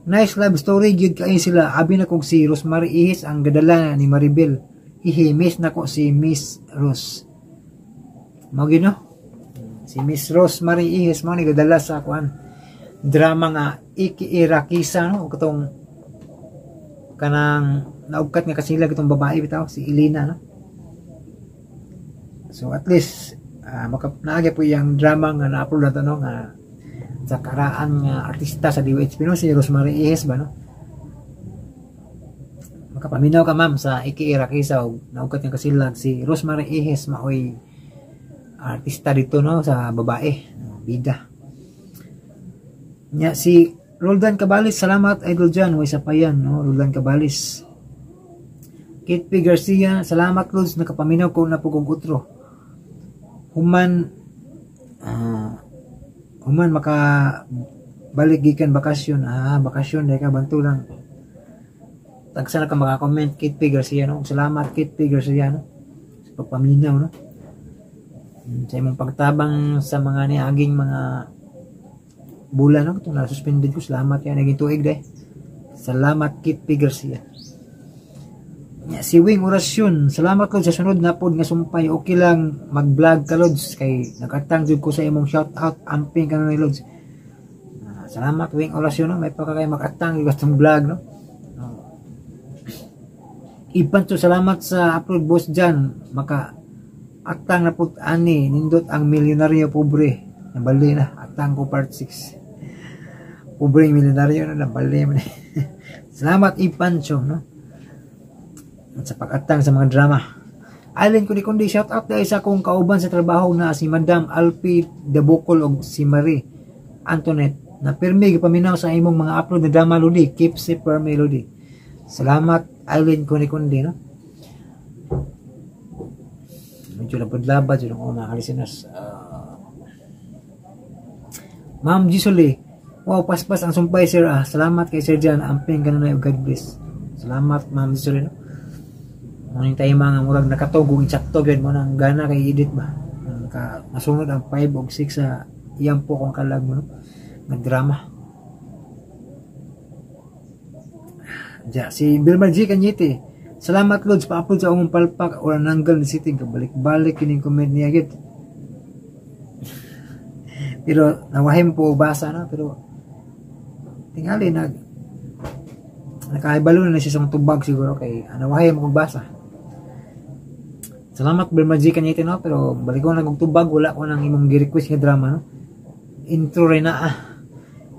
Nice love story gyud kay sila. Abi na kog si Rosemary Ihis ang gadala ni Maribel. Miss na ko si Miss Rose. Mao gyud no? Si Miss Rosemary Ihis mo ni gadala sa kuan drama nga Ikiirakisa no katong kanang naugkat nga kasila itong babae bitaw si Elena no. So at least naagi po yung drama nga na-upload na to no nga sa karaan nga artista sa DOHP no si Rosemary Ihis ba no. Makapaminaw ka ma'am sa Ikiirakisa naugkat nga kasila si Rosemary Ihis maoy artista dito no sa babae bida. Nya si Roldan Cabalis, salamat idol dyan. Way sa payan, no? Roldan Cabalis. Kate P. Garcia, salamat Lods, nakapaminaw ko na po kong utro. Human maka balik gikan bakasyon. Bakasyon, dahil ka bantu lang. Tagsa na ka makakomment, Kate P. Garcia, no? Salamat Kate P. Garcia, no? Sa pagpaminaw, no? Sa imong pagtabang sa mga niaging mga bulan no itong na-suspended ko. Salamat yan naging tuig deh. Salamat Kit P. Garcia. Si Wing Orasyon, salamat Lods sa sunod na pod nga sumpay. Okay lang mag-vlog ka Lods kay nakatang jud ko sa imong shout out amping ka na Lods. Salamat Wing Orasyon no may pagkakay makatang yung gustong vlog no. Ipan to salamat sa upload boss dyan maka atang na pod ani nindot ang milyonaryo pobre nabali na atang ko part 6 pobreng milyonaryo na nabali man. Salamat Ipancho no sa pag-atang sa mga drama. Alin kundi shout out dahil sa akong kauban sa trabaho na si Madam Alpi de Bocol o si Marie Antoinette na pirmi gipaminaw sa imong mga upload na drama Lodi. Keep safe per Melody. Salamat Alin kundi no. Medyo labad-labad yun ang mga listeners. Ma'am Gisole, wow, paspas ang sumpay sir. Salamat kay Sir Jan, amping ka na God bless. Salamat Ma'am Gisole no. Muning tayo mga murag nakatugong insakto gyud mo nang gana kay edit ba. Nasunod ang 5 o 6 sa iyang po kong kalag mo no. Nagdrama. Si Bilmar G. Kanyete, salamat Lods pa-upload sa akong palpak or nanggal ni sitting kabalik-balik kining comment niya gid. Pero nawahim po basa na pero tingali nakaibalo na siya sa tubag siguro kay nawahim ko basa. Salamat Bilmar G. Kanyete no pero balik ko nang tubag wala ko nang imong gi-request nga drama no. Intro rin na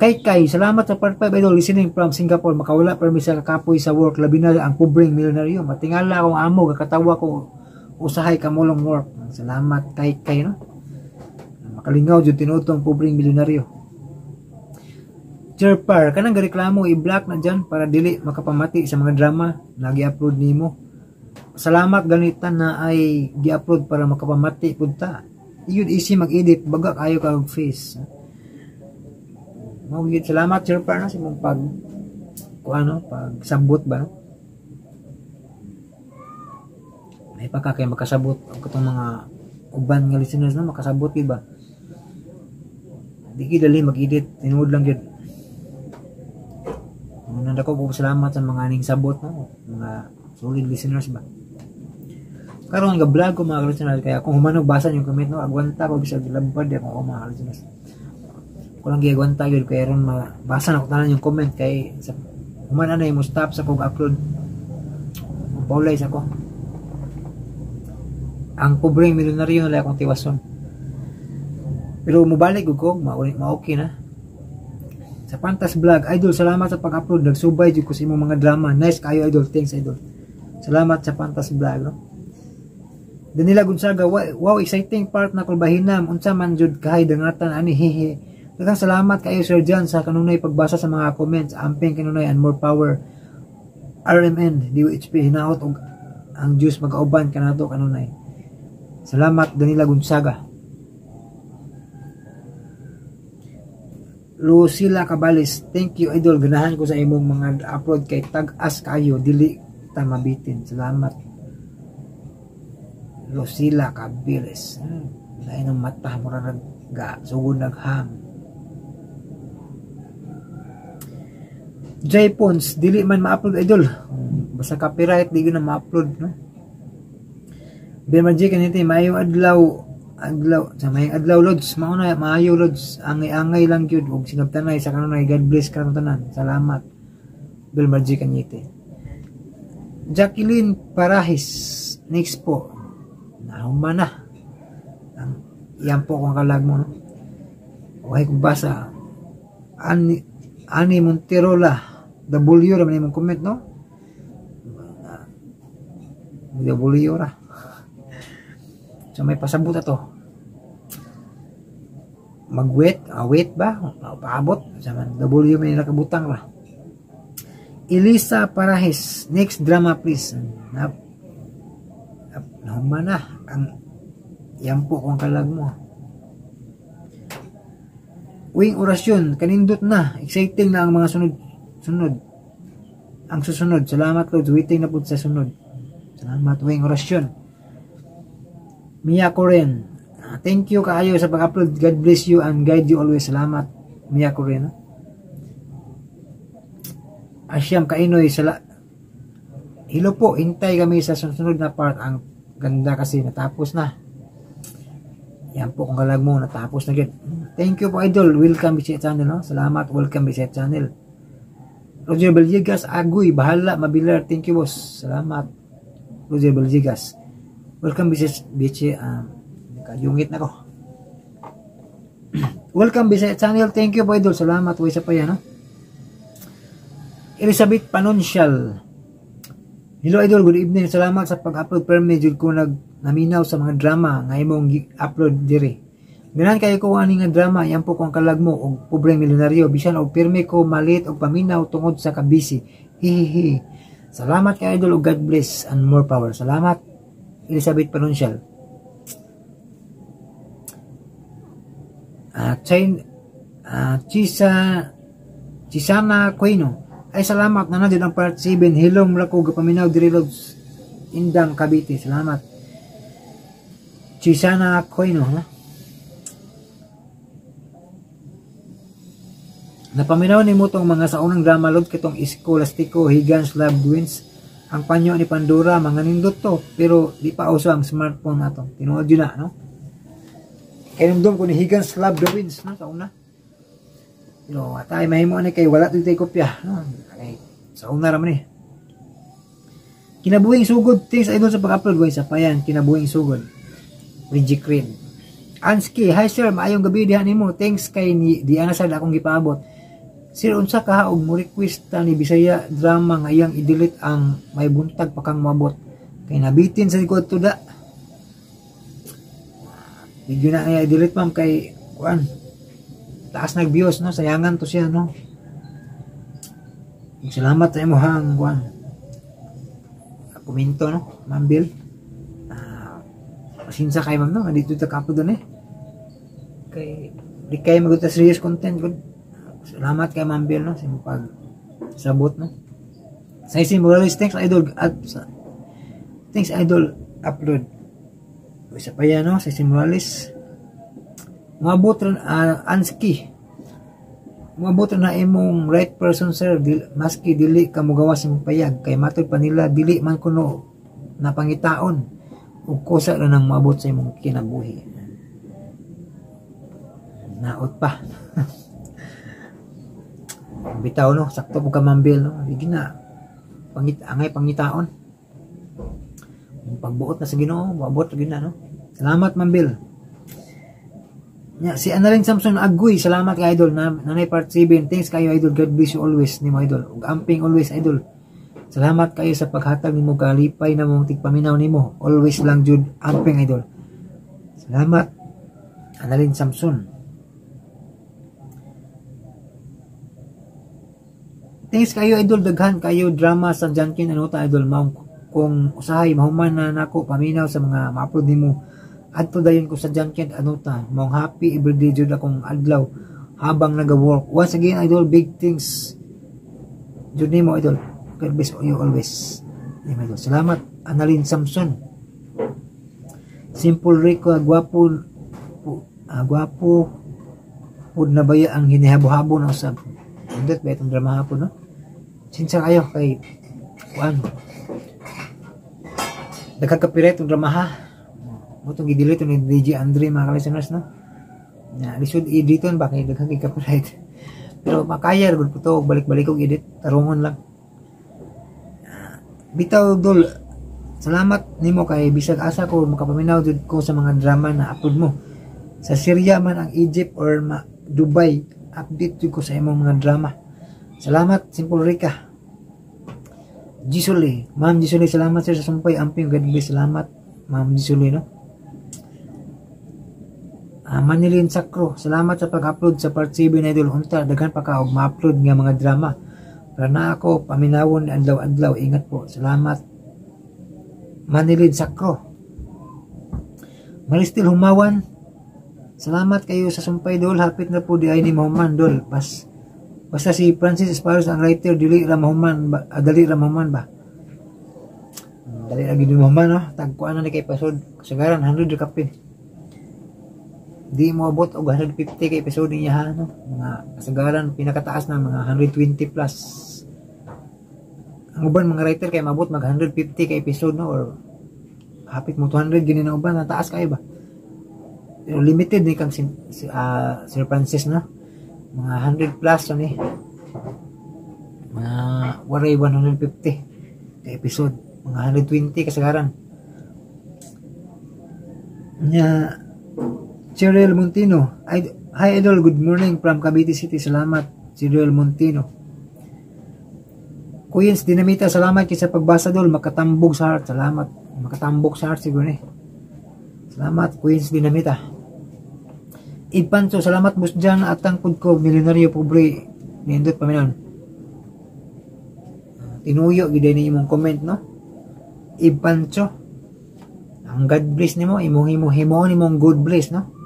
Kay, salamat sa part 5 idol listening from Singapore. Makawala permi sa kakapoy sa work. Labi na ang pobreng milyonaryo. Matingala akong amo. Kakatawa ko usahay kamulong work. Salamat kay no. Makalingaw dyan tinutong pobreng milyonaryo. Jerpar, kanang gareklamo i-block na dyan para dili makapamati sa mga drama na gi-upload nimo. Salamat ganitan na ay gi-upload para makapamati punta. Iyon easy mag-edit. Baga kayo ka face. Mawagit salamat sir pa na sa mong pagsabot ba no? May kay makasabot ang katong mga uban nga listeners na makasabot ba? Di dali mag-edit tinuod lang gyud. Nanda ko salamat sa mga ning sabot no, mga solid listeners ba. Karon nga vlog ko mga listeners kaya kung humanog basa yung comment no, agwanta ko bisag labad ako mga listeners. Kulang giagwanta gyud kay ron mabasa na ko tanan yung comment kay sa human na mo stop sa pag-upload. Paulay sa ko. Ang pobreng milyonaryo na akong tiwason. Pero mubalik ko ma-okay na. Sa Pantas Vlog, idol salamat sa pag-upload. Nagsubay jud ko sa imong mga drama. Nice kayo idol. Thanks idol. Salamat sa Pantas Vlog no. Danila Gonzaga, wow exciting part na kulbahinam. Unsa man jud kahay dangatan ani hehe. Daghang salamat kayo Sir John sa kanunay pagbasa sa mga comments. Amping kanunay and more power. RMN, DOHP, hinaot og ang Diyos mag-auban kanato kanunay. Salamat Danila Gonzaga. Lucila Cabalis, thank you idol. Ganahan ko sa imong mga upload kay tag-as kayo dili ta mabitin. Salamat. Lucila Cabiles. Lain ng mata mo na sugod nagham. Jay Pons, dili man ma-upload idol. Basta copyright di ko na ma-upload, no? Bill Magic kanito maayong adlaw sa mayang adlaw lods, mao na maayo lods, angay-angay lang gyud og sinabtanay sa kanunay. God bless karon tanan. Salamat. Bill Magic kanito. Jacqueline Parahis, next po. Nahuman na. Yan po kung kalag mo, no? Okay, kung basa. Ani Monterola, W naman yung comment, no? W ra. So may pasabot to. Mag-wait, wait ba? Paabot. Saman, W may nakabutang ra. Elisa Parahis, next drama please. Nahuman na. Yan po kung kalag mo. Uwing orasyon, kanindot na. Exciting na ang mga sunod. Ang susunod. Salamat Lord. Waiting na po sa sunod. Salamat uwing orasyon. Mia Coren. Thank you kaayo sa pag-upload. God bless you and guide you always. Salamat Mia Coren. Asyam Kainoy. Hello po. Hintay kami sa susunod na part. Ang ganda kasi natapos na. Yan po kung kalag mo, natapos na gid. Thank you po idol. Welcome Bisaya Channel, no? Salamat. Welcome Bisaya Channel. Roger Belgigas, Agoy, bahala, mabilar. Thank you boss. Salamat. Roger Belgigas. Welcome Bisaya. Kayungit na ko. Welcome Bisaya Channel. Thank you po idol. Salamat. Uy sa pa yan, no? Elizabeth Panoncial. Hello idol, good evening. Salamat sa pag-upload. Pero medyo ko naminaw sa mga drama nga imong upload dire. Ganan kayo ko ani nga drama, yan po kung kalag mo og pobreng milyonaryo, bisan og pirmi ko malit og paminaw tungod sa kabisi. Hihihi. Salamat kay idol og God bless and more power. Salamat Elizabeth Panoncial. Chisana Quino. Ay salamat na nandiyan ang part 7. Hilom ra ko gapaminaw diri lods Indang Cavite. Salamat. Chisana Quino, ha? Napaminaw ni mo tong mga saunang drama load kitong Escolastiko, Higgins, Love Twins. Ang panyo ni Pandora, mga nindot to, pero di pa uso ang smartphone nato. Tinuod yun na, no? Kinumdum ko ni Higgins, Love Twins, no? Sa una. Pero atay mahimo ani kay wala to tay kopya, no? Kay sa una ra man eh. Kinabuhing sugod, thanks idol sa pag-upload guys. Sa payan, kinabuhing sugod. Reggie Creed. Anski, hi sir, maayong gabi diha nimo. Thanks kay di ana sad akong gipaabot. Sir, unsa ka og mo request ni Bisaya drama nga iyang i-delete ang may buntag pa kang moabot. Kay nabitin sa likod tuda. Video na nga i-delete ma'am kay kuan. Taas nag-views, no? Sayangan to siya, no? Salamat sa imo hang kuan. Komento, no? Ma'am Bill. Pasinsa kay ma'am, no? Nandito ta kapo doon eh. Kay di kay maguta serious content good. Salamat kay Ma'am Bill, no? Sa pag sabot, no? Sa isin Morales, thanks idol thanks idol upload. Isa pa yan, no? Sa isin Morales. Mabot rin, Anski. Mabot rin na imong right person, sir. Maski dili ka mo gawas ng payag. Kay matod pa nila, dili man kuno na pangitaon. O kusa rin ang mabot sa imong kinabuhi. Naot pa. Bitaw, no? Sakto po ka mambil, no? Hindi na. Angay pangitaon. Pagbuot na sa Ginoo, mabot lagi na, no? Salamat, mambil. Si Annalyn Samson Agoy, salamat kay idol na nanay part 7. Thanks kayo idol, God bless you always ni mo idol. Ug amping always idol. Salamat kayo sa paghatag nimo kalipay na mong tigpaminaw nimo. Always lang jud amping idol. Salamat Annalyn Samson. Thanks kayo idol, daghan kayo drama sa Jankin ano ta idol mao kung usahay mahuman na nako paminaw sa mga ma-upload nimo. Adto dayon ko sa Jankin ano ta mong happy everyday jud akong adlaw habang naga-work. Once again idol, big things jud nimo idol. God bless you always. Idol. Salamat Annalyn Samson. Simple Rico, gwapo pud na baya ang hinihabo-habo na usab. Indot ba itong drama hapon, no? Sinsa kayo kay kuan. Nagkakapiret itong drama ha. Mutong gidelete ni DJ Andre mga listeners, no? Na lisod editon ba kay daghang copyright. Pero makaya gud puto balik-balik og edit, tarungon lang. Bitaw dol, salamat nimo kay bisag asa ko makapaminaw jud ko sa mga drama na upload mo. Sa Syria man ang Egypt or Dubai, update jud ko sa imong mga drama. Salamat Simple Rica. Jisuli, Ma'am Jisuli, salamat sir sa sumpay. Amping God bless, salamat Ma'am Jisuli, no? Manilin Sakro, salamat sa pag-upload sa part 7 na idol. Unta, daghan pa ka og ma-upload nga mga drama. Para na ako, paminawon adlaw-adlaw. Ingat po, salamat. Manilin Sakro. Maristil Humawan, salamat kayo sa sumpay dol. Hapit na po di ay ni Mahuman dol. Basta si Francis Esparos ang writer, dali ra Mahuman ba? Dali ra Mahuman ba? Dali ra gid Mahuman, no? Tagkuan na ni kay episode. Kasagaran 100 kapin. Di mo abot og 150 kay episode niya ha, no? Mga kasagaran pinakataas na mga 120 plus. Ang uban mga writer kay mabot mag 150 kay episode, no? Or hapit mo 200 gini na uban, taas kay ba? Pero limited ni kang Sir Francis, no? Mga 100 plus ni. Mga waray 150 kay episode, mga 120 kasagaran. Nya Cheryl Montino. Hi idol, good morning from Cavite City. Salamat Cheryl Montino. Queens Dinamita, salamat kay sa pagbasa dol. Makatambog sa heart. Salamat. Makatambog sa heart siguro ni. Salamat Queens Dinamita. Ipancho, salamat bus dyan at tangkod ko milyonaryo pobre. Nindot pa minon. Tinuyo gid ni imong comment, no? Ipancho. Ang God bless nimo, imong nimong good bless, no?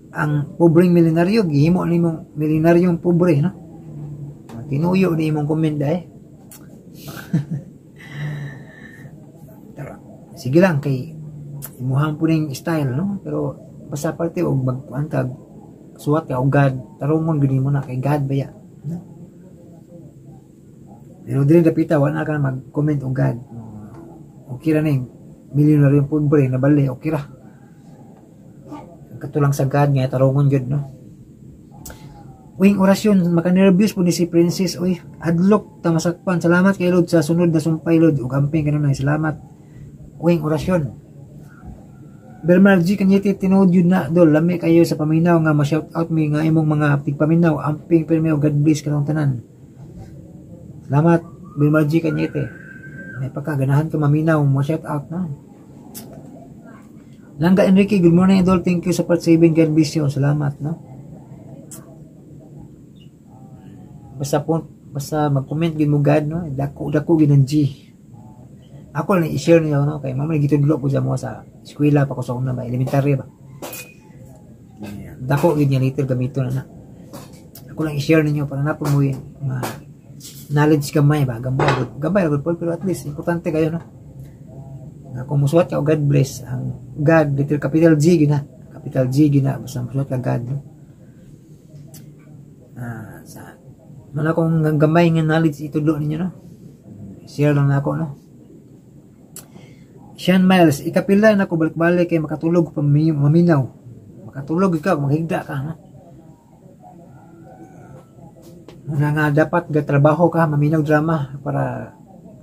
Ang pobreng milyonaryo gihimo nimong milyonaryong pobre, no? Tinuyo ni imong comment dai. Sige lang kay imuhang po ning style, no? Pero basta parte og magkuantag suwat ka og God, tarungon gid mo na kay God baya, no? Pero dili dapita wala ka mag-comment og God. Okay ra ning milyonaryo pobre na bali, okay ra. Katulang sa God nga tarungon jud, no? Uwing orasyon maka-nervous po ni si Princess. Uy, adlok ta masakpan. Salamat kay Lord sa sunod na sumpay Lord ug amping kanunay. Salamat. Uwing orasyon. Bernard G kanyiti tinuod yun na dol lami kayo sa paminaw nga ma-shout out mi nga imong mga tigpaminaw amping pirmi God bless kanong tanan. Salamat Bernard G kanyiti. May pagkaganahan ka maminaw mo shout out na. Langga Enrique, good morning idol. Thank you sa part 7. God bless you. Salamat, no? Basta mag-comment gid mo God, no? Dako gid ng G. Ako lang i-share niyo, no? Kay mama gitudlo ko sa mo sa eskwela pa ko sa una ba, elementary ba. Dako gid niya later gamiton na. Ako lang i-share ninyo para napon mo mga knowledge gamay ba, gamay gud pero at least importante kayo, no? Kung musuwat ka o God bless ang God, little capital G gina, capital G gina, basta musuwat ka God, no? Wala akong gamay nga knowledge itudlo ninyo, no? Share lang na ako, no? Sean Miles, ikapila na ko balik-balik kay makatulog maminaw. Makatulog ikaw, maghigda ka, no? Muna nga dapat gatrabaho ka, maminaw drama para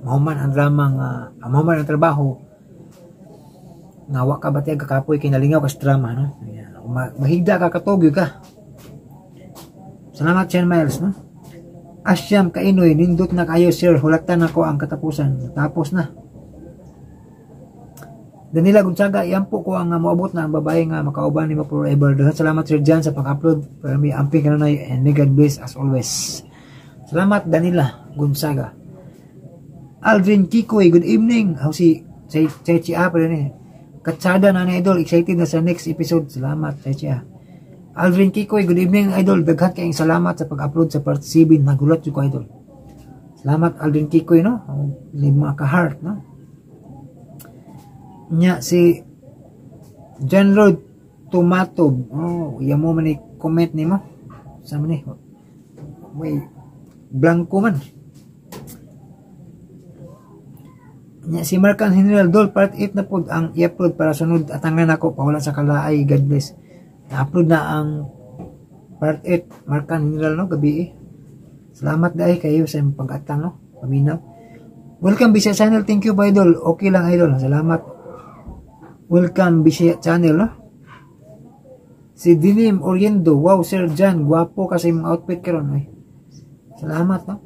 mahuman ang drama nga, mahuman ang trabaho nga wa ka batay kakapoy kay nalingaw ka sa drama, no? Mahigda ka, katugyo ka. Salamat Sean Miles, no? Asyam Kainoy, nindot na kayo sir, hulaktan ako ang katapusan. Tapos na. Danila Gonzaga, iampo ko ang moabot na ang babae nga makauban ni mo forever. Daghang salamat sir Jan sa pang-upload. Para may amping kanunay and may God bless as always. Salamat Danila Gonzaga. Aldrin Kikoy, good evening. Si Chechi pa rin eh. Katsada na ni idol, excited na sa next episode. Salamat Chechi. Aldrin Kikoy, good evening idol. Daghan kayong salamat sa pag-upload sa part 7. Nagulat ko idol. Salamat Aldrin Kikoy, no? Mga ka-heart, no? Nya si John Road Tomato. Oh, iya mo man comment ni mo. Sa man ni. May blanco man. Nya si Markan General Dol part 8 na pod ang i-upload para sunod atangan ako pawala sa kalaay. God bless. Na-upload na ang part 8 Markan General no gabi eh. Salamat dai kayo sa pag-atang no. Paminaw. Welcome Bisaya Channel. Thank you ba idol. Okay lang idol. Salamat. Welcome Bisaya Channel no. Si Dinim Oriendo. Wow Sir Jan, guwapo kasi yung outfit karon eh. Salamat no.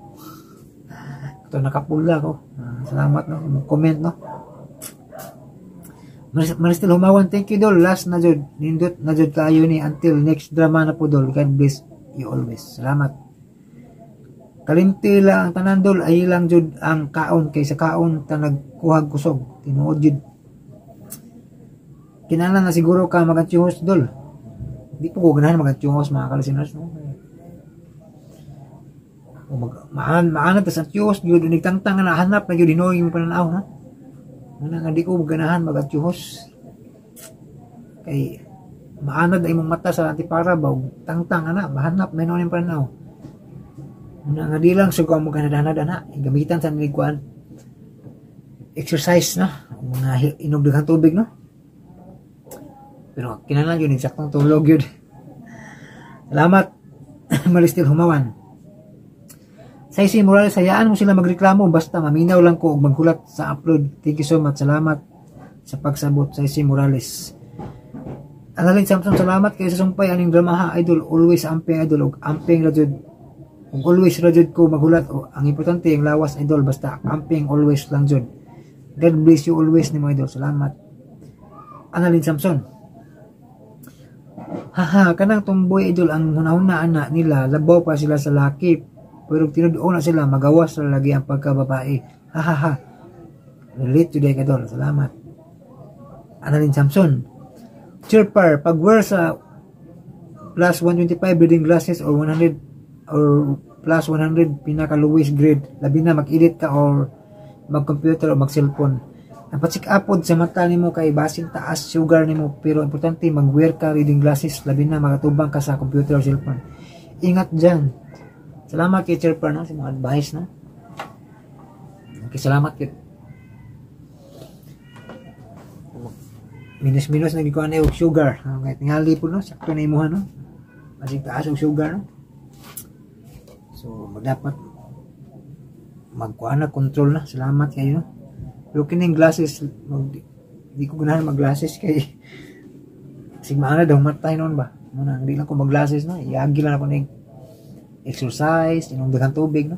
Ito nakapula ko. Salamat no. Comment no. Maristel Humawan, thank you dol. Last na jud. Nindot na jud kayo ni until next drama na po dol. God bless you always. Salamat. Kalimti lang ang tanan dol ay lang jud ang kaon kaysa kaon ta nagkuhag kusog. Tinuod jud. Kinahanglan na siguro ka magatsyos dol. Di po ko ganahan magatsyos mga kalisiners no. Maanap ta sa tiyos jud nigtangtang na hanap na jud hinoy mo pananaw ha. Muna nga di ko ganahan magatsyos. Kay maanad ay mong mata sa antipara ba tangtang ana mahanap na hinoy mo pananaw. Muna nga di lang sugo mo kanadahan na gamitan sa niliguan. Exercise na mga inugdaghang tubig no. Pero kinahanglan yun eksaktong tulog yun. Salamat. Maristil Humawan. Sa isi Morales, hayaan mo sila magreklamo basta maminaw lang ko og maghulat sa upload. Thank you so much. Salamat sa pagsabot sa isi Morales. Analin Samson, salamat kayo sa sumpay aning drama ha idol. Always amping idol og amping rajud. Og always rajud ko maghulat o ang importante ang lawas idol basta amping always lang jud. God bless you always ni mo idol. Salamat. Analin Samson. Haha, kanang tumboy idol ang hunahuna anak nila labaw pa sila sa laki. Pero tinuod na sila magawas na lagi ang pagkababae. Hahaha. Relate today ka doon. Salamat. Annalyn Samson. Chirpar, pag wear sa plus 125 reading glasses or 100 or plus 100 pinaka lowest grade, labi na mag-edit ka or mag-computer o mag-cellphone. Napatsik upod sa mata nimo kay basin taas sugar nimo pero importante mag-wear ka reading glasses labi na magatubang ka sa computer or cellphone. Ingat dyan. Salamat kay Chirper no, sa mga advice no. Okay, salamat kay minus na gikuan og sugar. Okay, tingali po no, sakto na imuha no. Masig taas og sugar no. So, dapat magkuan na control na. Salamat kayo no. Pero kining glasses, di ko ganahan mag-glasses kay sigma na daw matay noon ba. Muna, hindi lang ko mag-glasses no. Iagi lang ako ning exercise, inom daghang tubig no.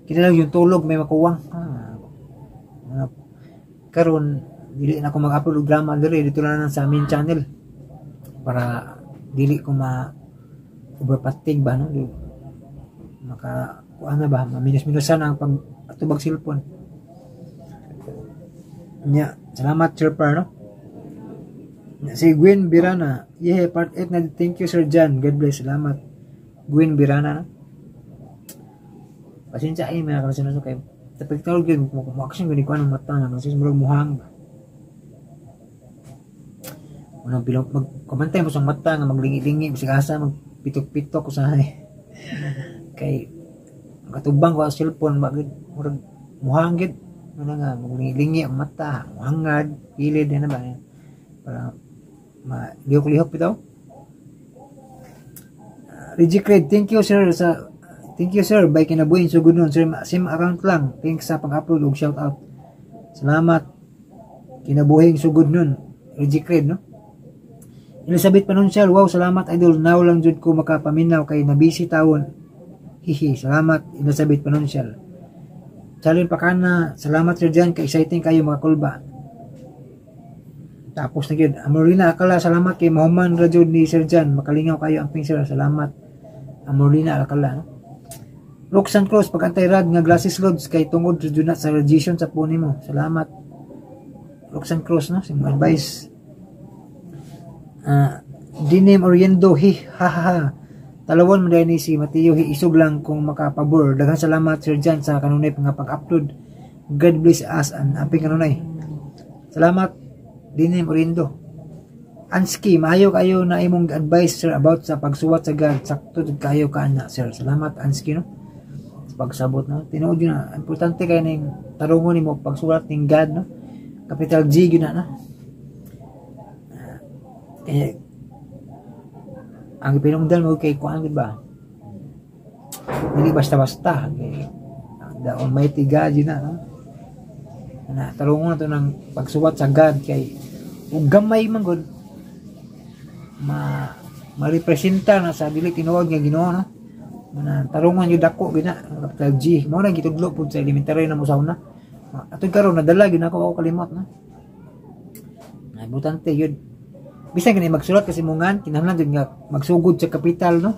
Kini lang yung tulog may makuwang. Karon dili na ako mag-upload og drama diri dito na sa amin channel para dili ko overpastig ba no. Maka kuan na ba maminus-minusan ang pagtubag cellphone. Nya, salamat Chirper no. Si Gwen Birana, yeah, part 8 na. Thank you Sir Jan, God bless. Salamat Gwen Birana no? Pasensya ay mga kalasin na kayo tapos tawag yun kumakasyon gani ko anong mata na kasi murag muhang unang bilang magkomantay mo sa mata nga maglingi-lingi bisig asa magpitok-pitok ko sa kay katubang ko sa cellphone bagid murag muhang gid ano nga maglingi-lingi ang mata muhangad kilid na ba para lihok-lihok bitaw. Reggie Craig, thank you sir by kinabuhin so good nun sir, sim account lang thanks sa pag-upload og shout out. Salamat kinabuhin so good nun Reggie Craig no. Elizabeth Panuncial, wow salamat idol now lang jud ko makapaminaw kay nabisi tawon hihi. Salamat Elizabeth Panuncial. Chalin Pakana, salamat sir dyan kay exciting kayo mga kulba. Tapos na gyud Amorlina Akala, salamat kay Mohaman Rajud ni Sir Jan, makalingaw kayo ang sir. Salamat Amorlina Akala no? Roxanne Cruz, pagantay rad nga glasses loads kay tungod na sa radiation sa puni mo. Salamat Roxanne Cruz no, sa advice. Dinem Oriendo, hahaha talawon mo dahil ni si Mateo isog lang kung makapabor. Daghang salamat Sir Jan sa kanunay nga pag-upload. God bless us and aping kanunay. Salamat Dinem Oriendo. Anski, maayo kayo na imong advice sir about sa pagsuwat sa God. Sakto kayo ka na sir. Salamat Anski no. Sa pagsabot no. Tinuod yun na. Importante kayo ning tarungon nimo pagsuwat ning God no. Capital G yun na no. Ang pinungdan mo kay kuan gid ba? Dili basta-basta kay the Almighty God yun na no. Na tarungon na to ng pagsuwat sa God kay ug gamay man gud ma-representa na sa dili tinuod nga Ginoo no. Na tarungan jud ako gina capital G. Mao na gitudlo pud sa elementary na mo sa una. Atud karon nadala gyud ako kalimot no. Na importante yun. Bisan kini magsulat kasi mungan kinahanglan jud nga magsugod sa kapital no.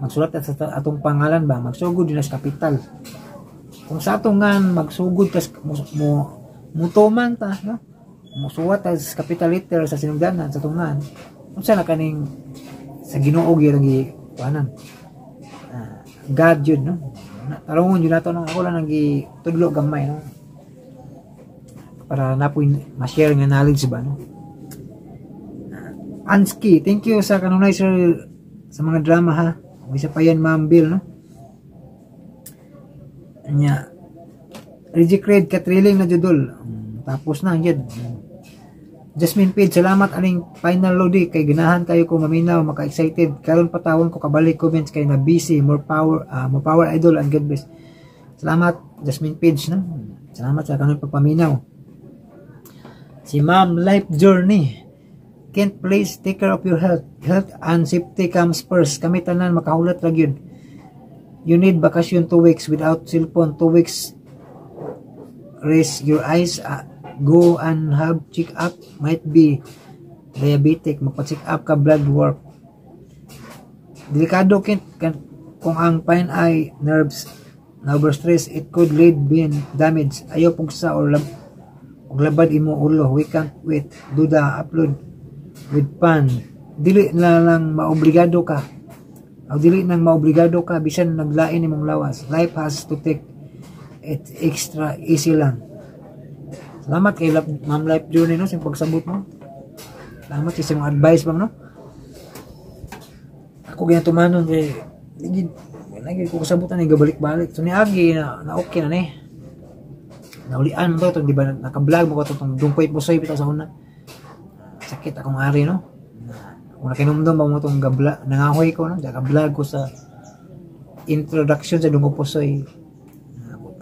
Magsulat sa atong pangalan ba magsugod yun sa kapital. Kung sa atong ngan magsugod kas mutuman ta no. Musuwat as capital letter sa sinugdanan sa tungan unsa na kaning sa Ginoo gyud lagi kuanan God yun no tarungon yun nato no ako lang nang tudlo gamay no para napoy ma-share nga knowledge ba no. Anski, thank you sa kanunay sir sa mga drama ha. May isa pa yan Ma'am Bill no. Anya Regicred Katriling na judol tapos na yun. Jasmine Page, salamat aning final lodi kay ganahan kayo ko maminaw maka-excited karon patawon ko kabalik comments kay na busy more power idol and God bless. Salamat Jasmine Page no. Salamat sa kanang pagpaminaw. Si Ma'am Life Journey, can't please take care of your health and safety comes first. Kami tanan makahulat ra gyud. You need vacation 2 weeks without cellphone 2 weeks. Rest your eyes. Go and have check up, might be diabetic, magpa-check up ka, blood work. Delikado kung ang fine eye nerves na overstress, it could lead being damage. Ayaw pugsa or labad imo ulo. We can't wait. Do the upload with fun. Dili na lang maobligado ka. O dili nang maobligado ka bisan naglain imong lawas. Life has to take it extra easy lang. Salamat kay Ma'am Life Journey no sa pagsabot mo. Salamat sa imong advice bang no. Ako gyud tumanon kay lagi ko kasabutan ni gabalik-balik. So niagi na okay na ni. Naulian mo to di ba naka-vlog mo ko tong dungkoy pusoy bitaw sa una. Sakit akong ari no. Kung nakinumdum ba mo tong gabla nangahoy ko no, naka-vlog ko sa introduction sa dungkoy pusoy.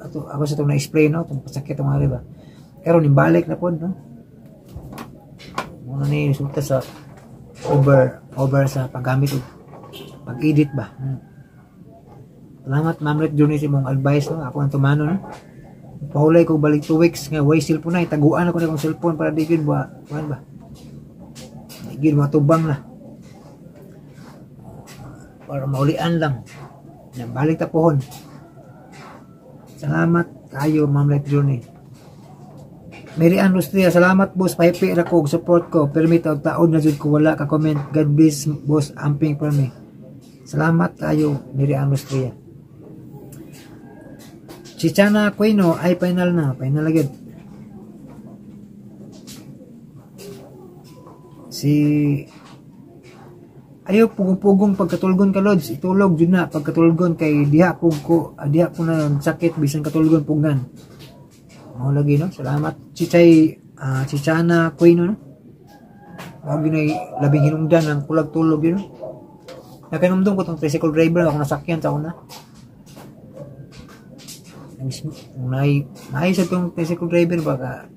Ako sa itong na-explain no, itong pasakit ang mga ba. Pero nimbalik na po no. Muna ni resulta sa over sa paggamit o pag-edit ba. Salamat Ma'am Red Journey sa mong advice no. Ako ang tumano no. Pahulay ko balik 2 weeks nga way cellphone na itaguan ako na kong cellphone para di gid ba. Kuan ba. Di gid matubang na. Para maulian lang. Yan balik ta pohon. Salamat kayo Ma'am Red Journey. Mary Ann Rustria, salamat boss, pahipi ra ko support ko. Permit og taon na jud ko wala ka comment. God bless boss, amping for me. Salamat kayo Mary Ann Rustria. Chichana Aquino ay final na, final agad. Si ayaw pugong-pugong pagkatulgon ka Lods, itulog jud na pagkatulgon kay diha ko na sakit bisan katulgon pugan. Mao lagi no. Salamat Chichana Aquino no. Mao ginay labing hinungdan ang kulag tulog yun. Nakanumdum ko tong tricycle driver ako nasakyan sa una. May sa tong tricycle driver baka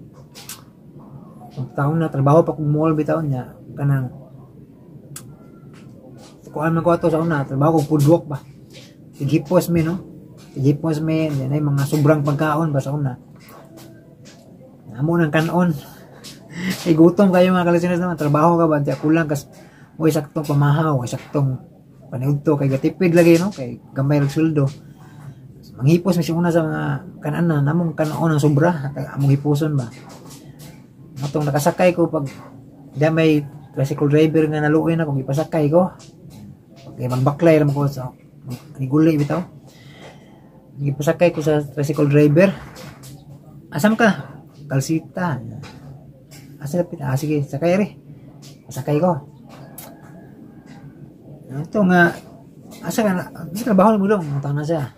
taon na trabaho pa kung mall bitaw niya kanang kuan man ko ato sa una trabaho ko food walk ba. Tigipos me no. Tigipos me yan ay mga sobrang pagkaon ba sa una. Amo nang kanon. Ay gutom kayo mga kalisinas naman. Trabaho ka ba? Diya kulang kas way saktong pamahaw, way saktong paniudto kay gatipid lagi no, kay gamay ra sweldo. Manghipos mi una sa mga kanan na namong kanon ang sobra, among hipuson ba. Atong nakasakay ko pag diya may tricycle driver nga naluoy na kung ipasakay ko. Kay magbaklay ra mo ko sa gulay bitaw. Ipasakay ko sa tricycle driver. Asam ka? Kalsita. asa lapit, sige sakay ri, sakay ko. Ito nga asa ka bahol mo dong, tang na siya.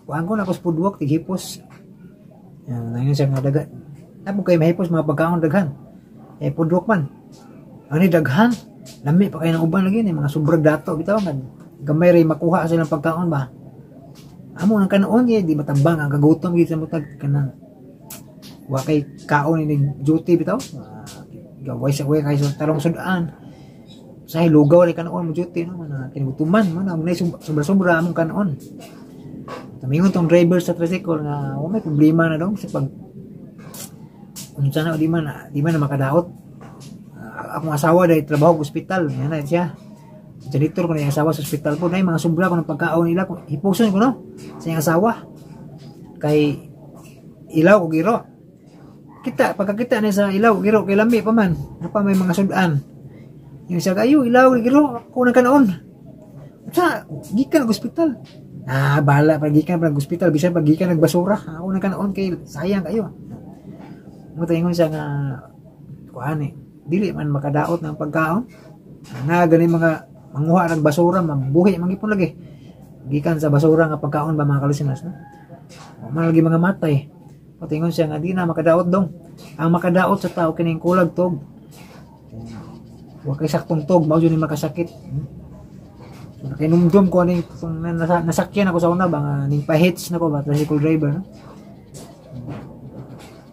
Kuan ko na ko food walk tighipos. Ngayon siya nga dagat. Tapos kayo mahipos mga pagkaon daghan. Food walk man. Ani daghan. Lami pa kayo ng uban lagi ni mga sobrang dato bitaw nga. Gamay ray makuha sa ilang pagkaon ba. Amo nang kanoon di matambang ang kagutom gid sa mutag kanang wa kay kaon ni duty bitaw. Gaway sa way kay sa tarong sudan. Sa lugaw ni kanoon mo duty no na kinutuman man ang sobra-sobra among kanoon. Tamingon tong driver sa tricycle nga may problema na dong sa pag unsa na di man na makadaot. Akong asawa dahil trabaho sa ospital yan na siya. Janitor ko na yung asawa sa ospital po na mga sobra ko ng pagkaon nila hipuson ko no sa yung asawa kay ilaw o giro kita pagkakita na sa ilaw giro kay lambi pa man pa may mga sudan yung isa kayo ilaw giro ako nang kanoon sa gikan ng ospital bala pag gikan ng ospital bisan pag gikan nagbasura ako nang kanoon kay sayang kayo mo taingon siya nga kuan dili man makadaot ng pagkaon na gani mga manguha ng basura mabuhi mangipon lagi gikan sa basura nga pagkaon ba mga kalusinas no man lagi mga matay patingon siya nga di na makadaot dong ang makadaot sa tao kining kulag tog wa kay saktong tog mao jud ni makasakit kay numdum ko ning nasakyan ako sa una ba nga ning pa-hits nako ba tricycle driver no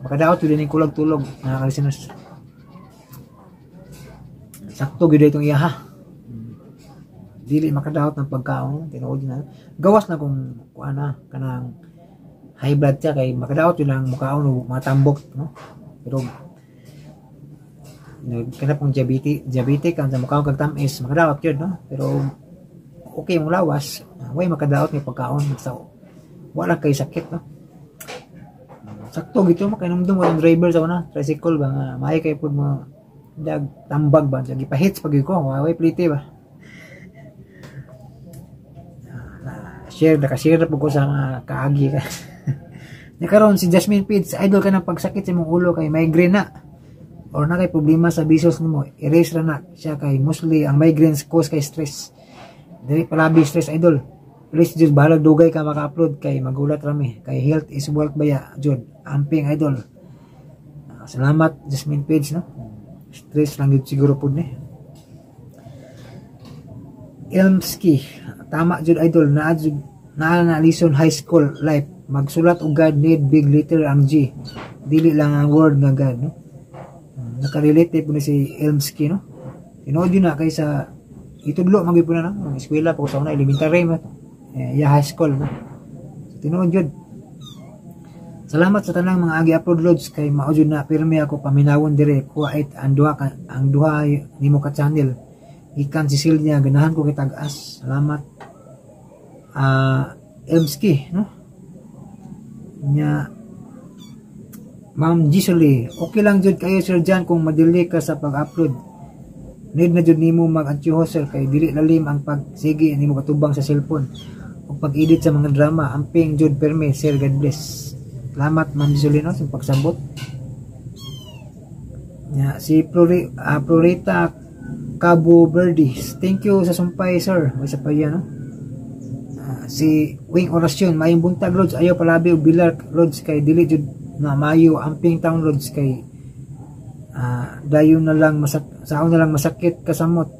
makadaot jud ning kulag tulog mga kalusinas sakto gid itong iya ha dili makadaot ng pagkaon tinuod na gawas na kung kuana kanang high blood siya kay makadaot yun lang mukaon o matambok no pero kana pong diabetic ang sa mukaon kag tamis makadaot yun no pero okay mong lawas way makadaot ni pagkaon sa wala kay sakit no sakto gito makinumdum mo ang driver sa una tricycle ba nga may kay pud mo dag tambag ba sa gipahits pag ko way plite ba nakashare po ko sa mga kaagi ka. Nakaroon si Jasmine Pids, idol ka ng pagsakit sa mong ulo kay migraine na. Or na kay problema sa bisos mo, erase ra na siya kay mostly ang migraines cause kay stress. Dili palabi stress idol. Please just balag dugay ka maka-upload kay magulat rami. Kay health is wealth baya, Jud. Amping idol. Salamat Jasmine Pids no. Stress lang yun siguro po ni. Elmski, tama Jud idol na lison high school life magsulat og God need big letter ang G dili lang ang word nga God no nakarelate po ni si Elmski no tinuod yun na kay sa itudlo magipon na no eskwela pa ko sa una elementary man high school no tinuod yun salamat sa tanang mga agi upload loads kay mao jud na pirmi ako paminawon dire kuwait ang duha nimo ka channel ikan si Silvia ganahan ko kay tag-as salamat Elmski no nya Ma'am Giselle okay lang jud kayo Sir Jan kung madili ka sa pag-upload need na jud nimo mag-antihoser kay dili lalim ang pagsigi nimo katubang sa cellphone ug pag-edit sa mga drama amping jud perme Sir God bless salamat Ma'am Giselle no sa pagsabot nya si Florita Cabo Verde thank you sa sumpay sir may sa pa yan no si Wing Orasyon mayong buntag lods ayaw palabi og bilar lods kay dili jud na mayo amping town lods kay dayon na lang saon na lang masakit kasamot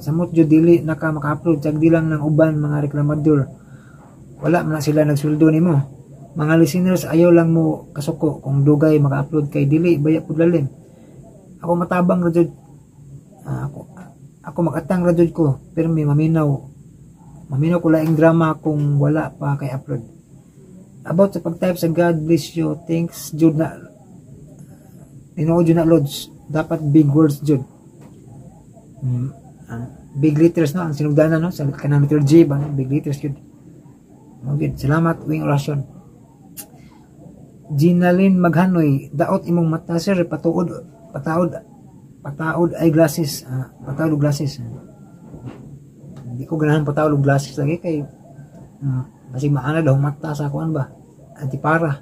samot jud dili naka maka-upload tag di lang ng uban mga reklamador wala man sila nagsweldo nimo mga listeners ayaw lang mo kasuko kung dugay maka-upload kay dili baya pud lalim ako matabang ra jud ako makatang ra jud ko pero may maminaw ko laing drama kung wala pa kay upload. About sa pag-type sa God bless you, thanks jud na tinuod jud na loads. Dapat big words jud. Big letters no ang sinugdanan no sa kanang letter G ba big letters jud. Magid salamat Wing Orasyon. Ginalyn Maghanoy, daot imong mata sir pataod ay glasses, pataod glasses. Hindi ko ganahan patawag glasses lagi kay kasi maana daw mata sa kuan ba antipara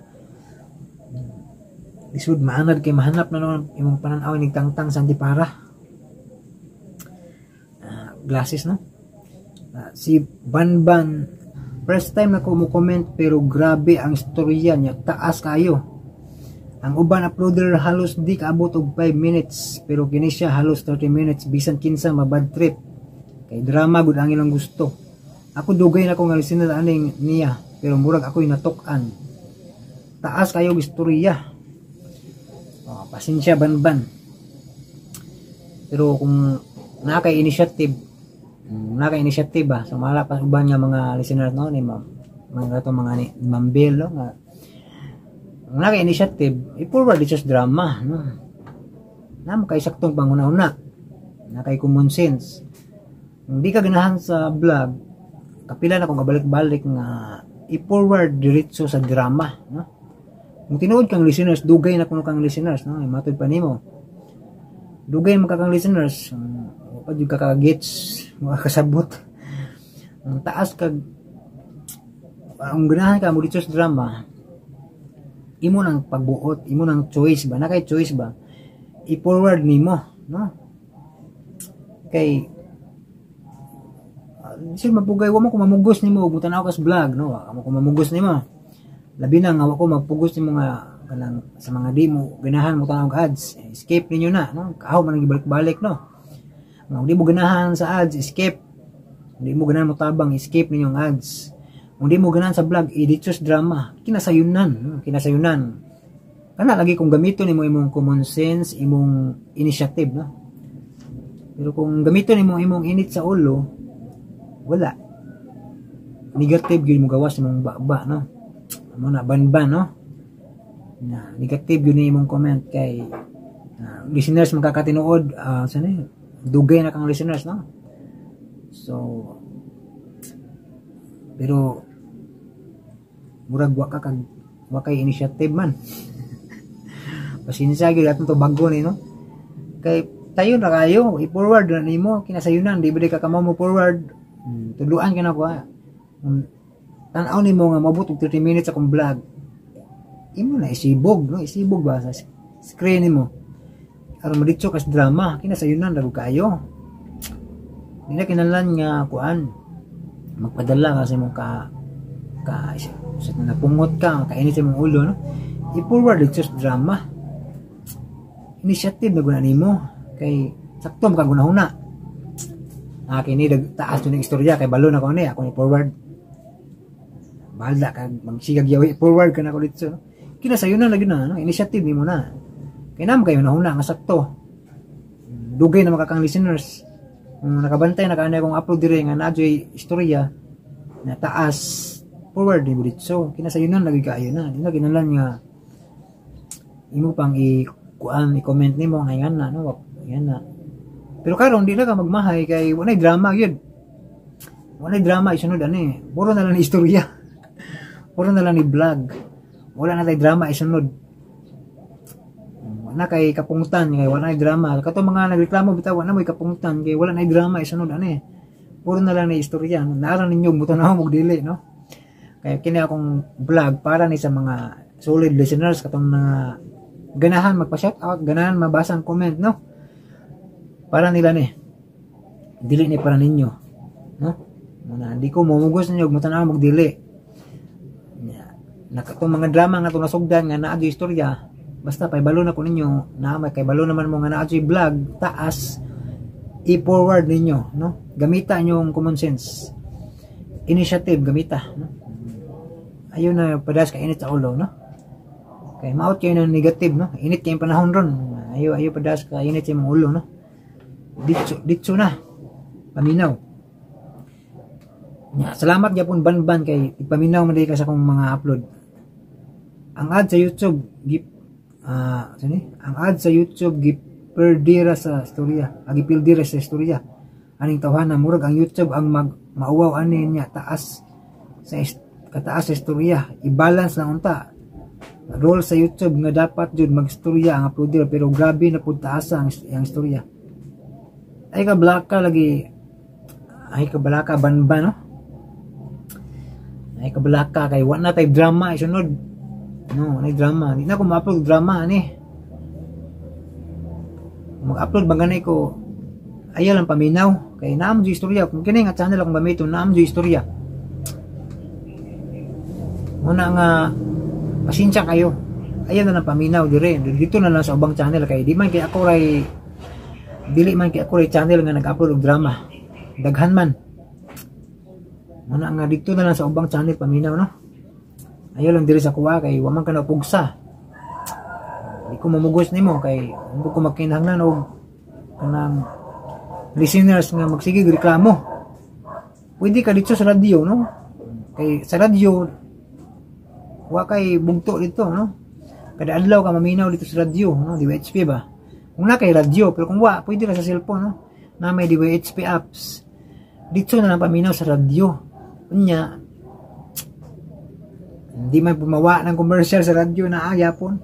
Lisod maanad kay mahanap na noon imong pananaw ni tangtang sa antipara. Glasses no. Si Banban, first time na ko mo comment pero grabe ang istorya niya, taas kayo. Ang uban uploader halos di kaabot og 5 minutes pero kini siya halos 30 minutes bisan kinsa mabad trip. Kay drama gud ang ilang gusto. Ako dugay na ko nga listener aning niya pero murag ako natok-an. Taas kayo istorya. Pasensya Banban. Pero kung naka-initiative ba so mala pa uban nga mga listeners no ni mga to mga ni Ma'am Bel no nga naka-initiative i-forward dito sa drama no na kay saktong panguna-una na kay common sense hindi ka ganahan sa vlog kapila na kung kabalik-balik nga i-forward diretso sa drama no kung tinuod kang listeners dugay na kuno kang listeners no matod pa nimo dugay man kang listeners pag yung kakagets makakasabot ang taas kag ang ganahan ka mo dito sa drama imo nang pagbuot imo nang choice ba na kay choice ba i-forward nimo no kay sir mapugay wa mo ko mamugos nimo ug tanaw kas vlog no wa mo ko mamugos nimo labi na nga wa ko magpugos nimo nga kanang sa mga di mo ganahan mo tanaw ads escape ninyo na no kahaw man gibalik-balik no kung di mo ganahan sa ads, escape. Kung di mo ganahan mo tabang, escape ninyong ads. Kung di mo ganahan sa vlog, editors drama. Kinasayunan. Kinasayunan. Kana lagi kung gamiton nimo imong common sense, imong initiative. No? Pero kung gamiton nimo imong init sa ulo, wala. Negative yun mo gawas imong baba. No? Amo na, Banban. No? Na, negative yun imong comment kay listeners makakatinuod. Saan eh? Dugay na kang listeners no so pero murag wa kay initiative man pasensya gyud atong to bago ni no kay tayo na kayo i-forward na nimo kinasayunan di ba ka mo forward tuluan ka na ko tan-aw nimo nga mabot og 30 minutes akong vlog imo na isibog no isibog ba sa screen nimo aron maditso kas drama kinasayunan daw kayo hindi na kinalan nga kuan magpadala kasi mo ka sa napungot ka kainit sa mong ulo no i-forward dito sa drama initiative na guna nimo kay sakto ka gunahuna kini taas yun ang istorya kay balo na ko ni ako i-forward balda ka magsigag yawi forward ka na ko dito no? Kinasayunan lagi na no initiative nimo na kaya naman kayo nahuna nga sakto dugay na makakang listeners nakabantay na kaanay kong upload dire nga nadyo'y istorya na taas forward ni bulit so kinasayunan lagi kayo na di na ginalan nga imo pang i-comment nimo nga yan na no yan na pero karon di na ka magmahay kay walay drama gyud walay drama isunod ani puro na lang ni istorya puro na lang ni vlog wala na tay drama isunod na kay kapungutan kay wala na drama kato mga nagreklamo bitaw na may kapungutan kay wala na drama isunod ani puro na lang na istorya naaran ninyo muto na mo dili no kaya kini akong vlog para ni sa mga solid listeners katong mga ganahan magpa-shout out ganahan mabasa ang comment no para nila ni dili ni para ninyo no muna di ko mamugos ninyo muto na mo dili nakatong mga drama nga to nasugdan nga naa di istorya basta pay balo na ko ninyo na may kay balo naman mo nga naa vlog taas i-forward ninyo no gamita yung common sense initiative gamita no ayun na padas ka init sa ulo no kay maot kayo ng negative no init kay panahon ron ayo padas ka init sa imong ulo no ditso na paminaw salamat gyapon Banban kay ipaminaw man ka sa akong mga upload ang ad sa YouTube ang ad sa YouTube giperdira sa istorya agipildira sa istorya aning tawhana murag ang YouTube ang mauwaw ani niya taas sa kataas sa istorya i-balance lang unta role sa YouTube nga dapat jud magstorya ang uploader pero grabe na pud taas ang istorya ay ka blaka lagi ay ka balaka Banban no ay ka balaka kay wa na tay drama isunod No, nay drama. Di na ko ma-upload drama ani. Mag-upload banganay ko ayaw lang paminaw kay naam jo istorya kung kini nga channel akong gamiton naam jo istorya. Muna nga pasensya kayo. Ayaw na lang paminaw dire. Dito na lang sa ubang channel kay di man kay ako ray dili man kay ako ray channel nga nag-upload og drama. Daghan man. Muna nga dito na lang sa ubang channel paminaw no. Ayaw lang diri sa kuha kay wa man ka na pugsa. Di ko mamugos nimo kay hindi ko makinahanglan og kanang listeners nga magsige reklamo. Pwede ka dito sa radyo no. Kay sa radyo wa kay bugto dito no. Kada adlaw ka maminaw dito sa radyo no, DWHP ba. Kung na kay radyo pero kung wa pwede ra sa cellphone no. Na may DWHP apps. Dito na lang paminaw sa radyo. Unya hindi man pumawa ng commercial sa radyo na yapon.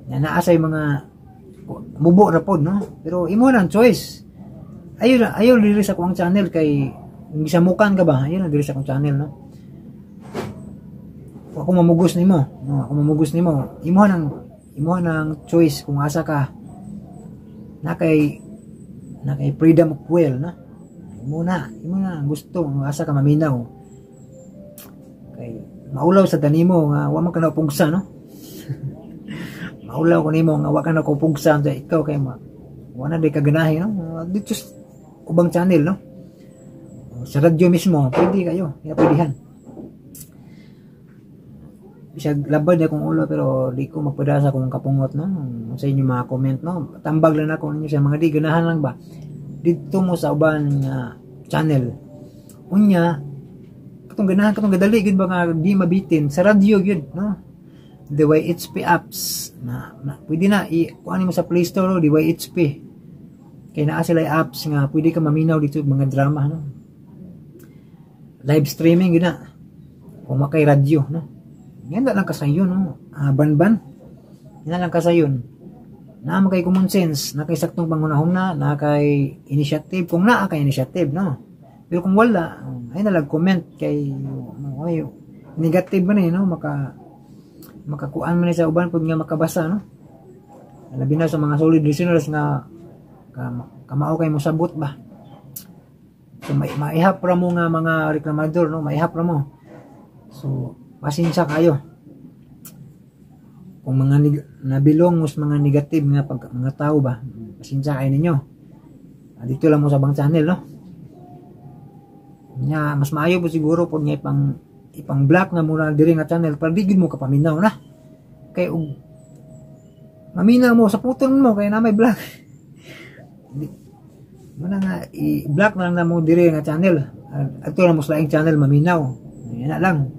Na naasay mga mubo ra pod no. Pero imo lang choice. Ayaw diri sa kuang channel kay gisamukan ka ba? Ayaw na diri sa kuang channel no. Ako mamugos nimo. No, ako mamugos nimo. Imo nang choice kung asa ka. Na kay freedom of will na. Imo na gusto kung asa ka maminaw. Kay maulaw sa tanimo nga wa man ka na pugsa no. Maulaw ko nimo nga wa ka na ko pugsa sa ikaw kay wala di ka ganahe no. Dito ubang channel no. Sa radyo mismo pwede kayo, pwedihan. Bisag labad akong ulo pero di ko magpadasa kung kapungot no. Sa inyo mga comment no. Tambag lang ako ninyo sa mga di ganahan lang ba. Dito mo sa uban channel. Unya katong ganahan katong gadali gid ba nga di mabitin sa radyo gid no. DWHP apps na pwede na kuan mo sa Play Store DWHP. Kay naa sila apps nga pwede ka maminaw dito mga drama no. Live streaming gid na. Kung makay radyo no. Yan lang kasayon no. Banban. Yan lang kasayon. Na makay common sense, na kay saktong pangunahon na kay initiative kung naa kay initiative no. Pero kung wala, ay nalag comment kay negative man no makakuan man sa uban pud nga makabasa no. Labi na sa mga solid listeners nga kamao kay mo sabot ba. So maihap ra mo nga mga reklamador no, maihap ra mo. So pasensya kayo. Kung mga nabilong mus mga negative nga mga tao ba, pasensya kayo ninyo. Dito lang mo sa bang channel no. Nya mas maayo po siguro pud nga ipang black nga muna diri nga channel para digid mo ka paminaw na. Kay maminaw mo sa puton mo kay na may black. Mana nga i-black na mo diri nga channel. Ato lang mo sa laing channel maminaw. Yan lang.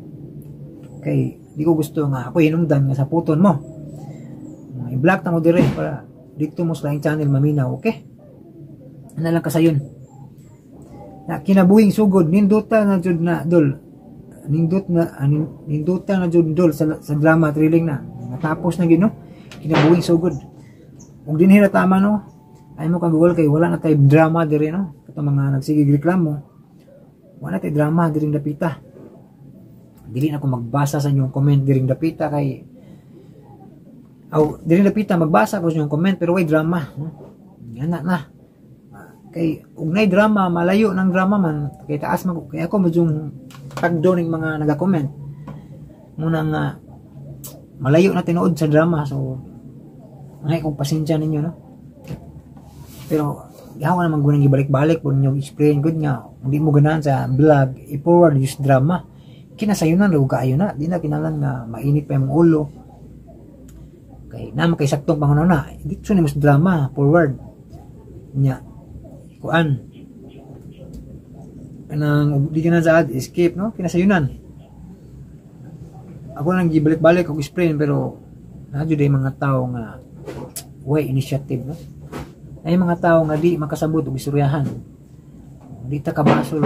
Kay di ko gusto nga ako hinungdan nga sa puton mo. I-black na mo diri para dito mo sa laing channel maminaw, okay? Ano lang kasayon. Na kinabuhing sugod ninduta na jud na dol. Ninduta na jud dol sa drama thrilling na. Natapos na gid no. Kinabuhing sugod. Ug dinhi na tama no. Ay mo kang Google kay wala na tay drama diri no. Kato mga nagsigig reklamo. Wala tay drama diri dapita. Dili na ko magbasa sa inyong comment diri dapita kay diri dapita magbasa ko sa inyong comment pero way drama. Yan na. Kay ug nay drama malayo ng drama man kay taas man kay ako medyo tagdo ning mga naga-comment. Muna nga malayo na tinuod sa drama so ngay kung pasensya ninyo no. Pero yawa naman gunang ibalik-balik po ninyo explain good nga hindi mo ganahan sa vlog i-forward yung drama. Kinasayunan raw kaayo na di na kinalan nga mainit pa yung ulo. Kay naman kay saktong pangunaw na dito ni mas drama forward nya kuan kanang di ka na sa escape no kinasayunan ako nang gibalik-balik og explain pero nadyo day mga tao nga way initiative no ay mga tao nga di makasabot og istoryahan di ta kabasol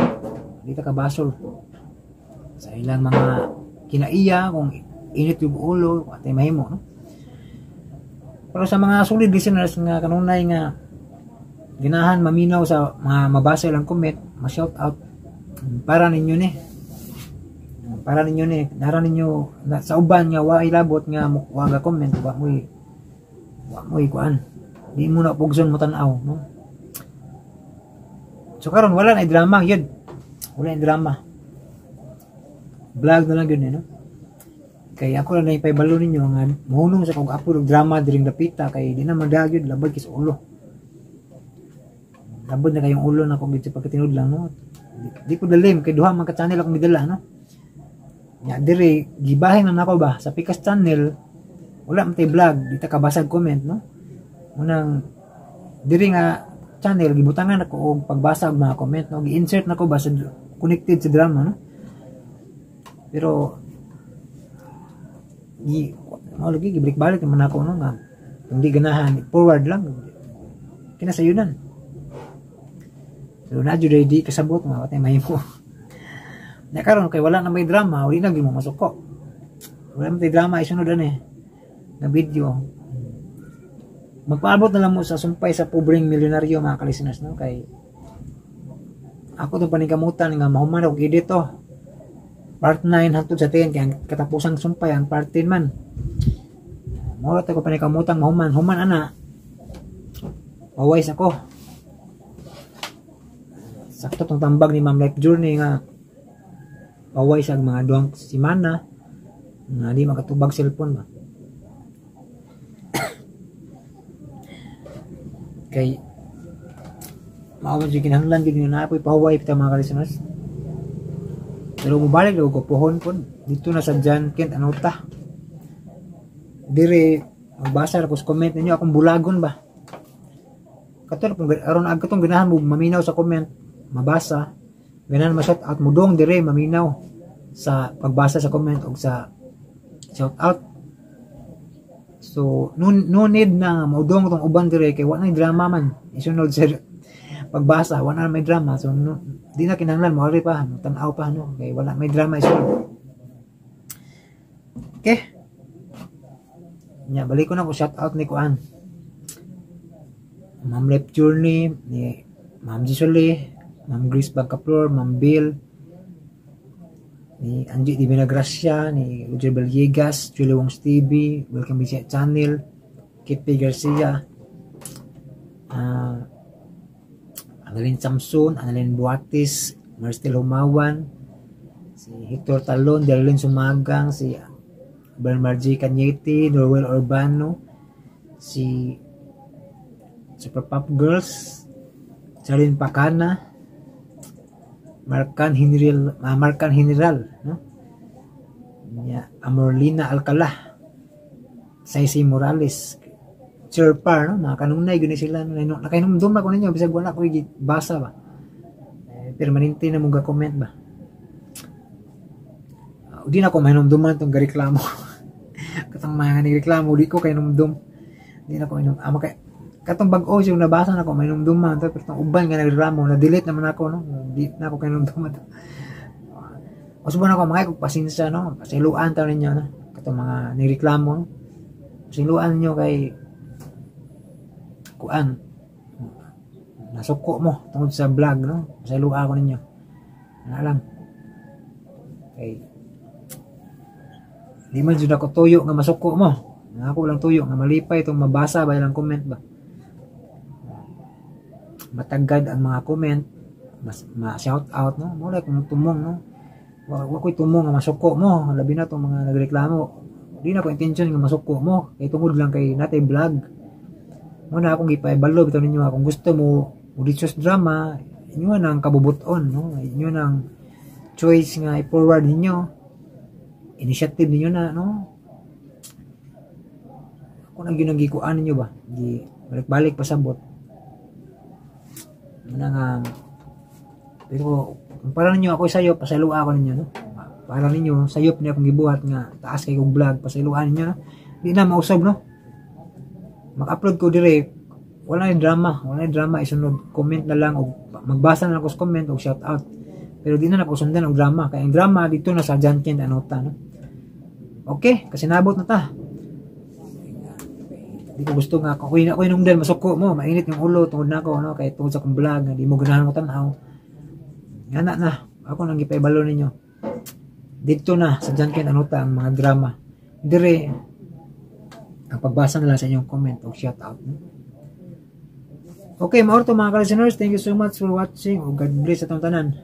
sa ilang mga kinaiya kung init yung ulo atay mahimo no pero sa mga solid listeners nga kanunay nga ginahan maminaw sa mga mabasa lang comment ma-shout out para ninyo ni para ninyo ni nara ninyo sa uban nga wa ilabot nga wa ga comment wa mo kuan di mo na pugson mo tan-aw no. So karon wala na drama yun, wala na drama, vlog na lang yun no. Kaya ako lang na ipabalo ninyo nga mahunong sa kog upload og drama diring dapita kay di na magdagyod labad kis ulo, labad na kayong ulo na kung gid pagkatinud lang no. Di ko dalim kay duha man ka channel akong gidala no. Nya dire gibahin na nako ba sa Pikas channel wala man tay vlog di ta kabasag comment no. Munang dire nga channel gibutangan ako og pagbasa og mga comment no, gi-insert nako ba sa connected sa drama no. Pero lagi gibalik balik naman ako no nga hindi ganahan forward lang kinasayunan. So na jud di kasabot nga watay mahimo. Na karon kay wala na may drama, uli na gyud mo masuko. Wala may drama isunod ani na video. Magpaabot na lang mo sa sumpay sa pobreng milyonaryo mga kalisteners no kay ako to paningkamutan nga mahuman og edit to. Part 9 hangtod sa 10 kay katapusang sumpay ang part 10 man. Mao ta ko paningkamutang mahuman ana. Always ako. Sakto tong tambag ni Ma'am Life Journey nga away sa mga duwang simana nga di makatubag cellphone ba. Kay maawan siya kinahanglan gid nga naapoy pahuway pita mga kalisteners. Pero mubalik daw ko pohon po dito na sa John Kent Anota. Dire magbasa ra ko sa comment ninyo akong bulagon ba. Katong aron agkatong ganahan mo maminaw sa comment mabasa ganan ma-shout out mo dong dire maminaw sa pagbasa sa comment o sa shout out. So no need na maudong tong uban dire kay wala na drama man isunod sa pagbasa wala na may drama. So no, di na kinahanglan mo pa tan-aw pa no kay wala may drama isunod. Okay nya balik ko na ko shout out ni kuan Ma'am Life Journey ni Ma'am Gisole, Ma'am Grace Bagkaplor, Ma'am Bill, ni Angie Di Vinagracia, ni Roger Beliegas, Julie Wong Stevie, Welcome Bisaya Channel, Kit P. Garcia, Annalyn Samson, Annalyn Buatis, Marcel Humawan, si Hector Talon, Darlene Sumagang, si Bernard J. Cañete, Norwell Urbano, si Super Pop Girls, Charlene Pacana, Marcan General, no? Amorlina Alcala, Saisi Morales, Chirpar, no? Mga kanunay gani sila no. Nakainomdom ako ninyo bisag wala ko basa ba. Permanente na mong comment ba. Di na ko mainomduman tong gareklamo. Katong mga nireklamo di ko kay nomdom. Di na ko inom kay katong bag-o yung nabasa na ko mainomduman to pero uban nga nagreklamo na delete naman ako no. Di na ko kay nomduman to. Usbon ako mga kog pasensya no. Pasiluan ta ninyo no. Katong mga nireklamo no. Pasiluan niyo kay kuan nasuko mo tungod sa vlog no. Pasiluan ko ninyo. Ana lang. Okay. Di man jud ako tuyo nga masuko mo. Ako lang tuyo nga malipay itong mabasa ba ilang comment ba. Matagad ang mga comment, mas ma-shout out no. Mo like tumong no. Wa ko'y tumong nga masuko mo. Labi na tong mga nagreklamo. Di na ko intention nga masuko mo. Kay tungod lang kay natay vlog. Mo na akong gipaibalo bitaw ninyo kung gusto mo auditions drama, inyo nang kabubuton no. Inyo nang choice nga i-forward ninyo. Initiative ninyo na no. Kung ang ginagikuan ninyo ba di balik-balik pasabot muna nga pero para ninyo ako sayop pasalua ako ninyo no. Para ninyo sayop niya akong gibuhat nga taas kay kong vlog pasaluan ninyo no. Di na mausab no. Mag-upload ko dire wala na drama isunod comment na lang o magbasa na ako sa comment o shout out. Pero di na nakusundan og drama kay ang drama dito na sa John Kent Anota no. Okay, kasi nabot na ta. Di ko gusto nga ako inungdan masuko mo, mainit yung ulo tungod nako no kay tungod sa kong vlog, di mo ganahan mo tan-aw. Ngana na, ako nang gipaibalo ninyo. dito na sa Janken Anuta ang mga drama. Dire ang pagbasa nila sa inyong comment o shout out. Okay, maorto mga ka-listeners, thank you so much for watching. O God bless atong tanan.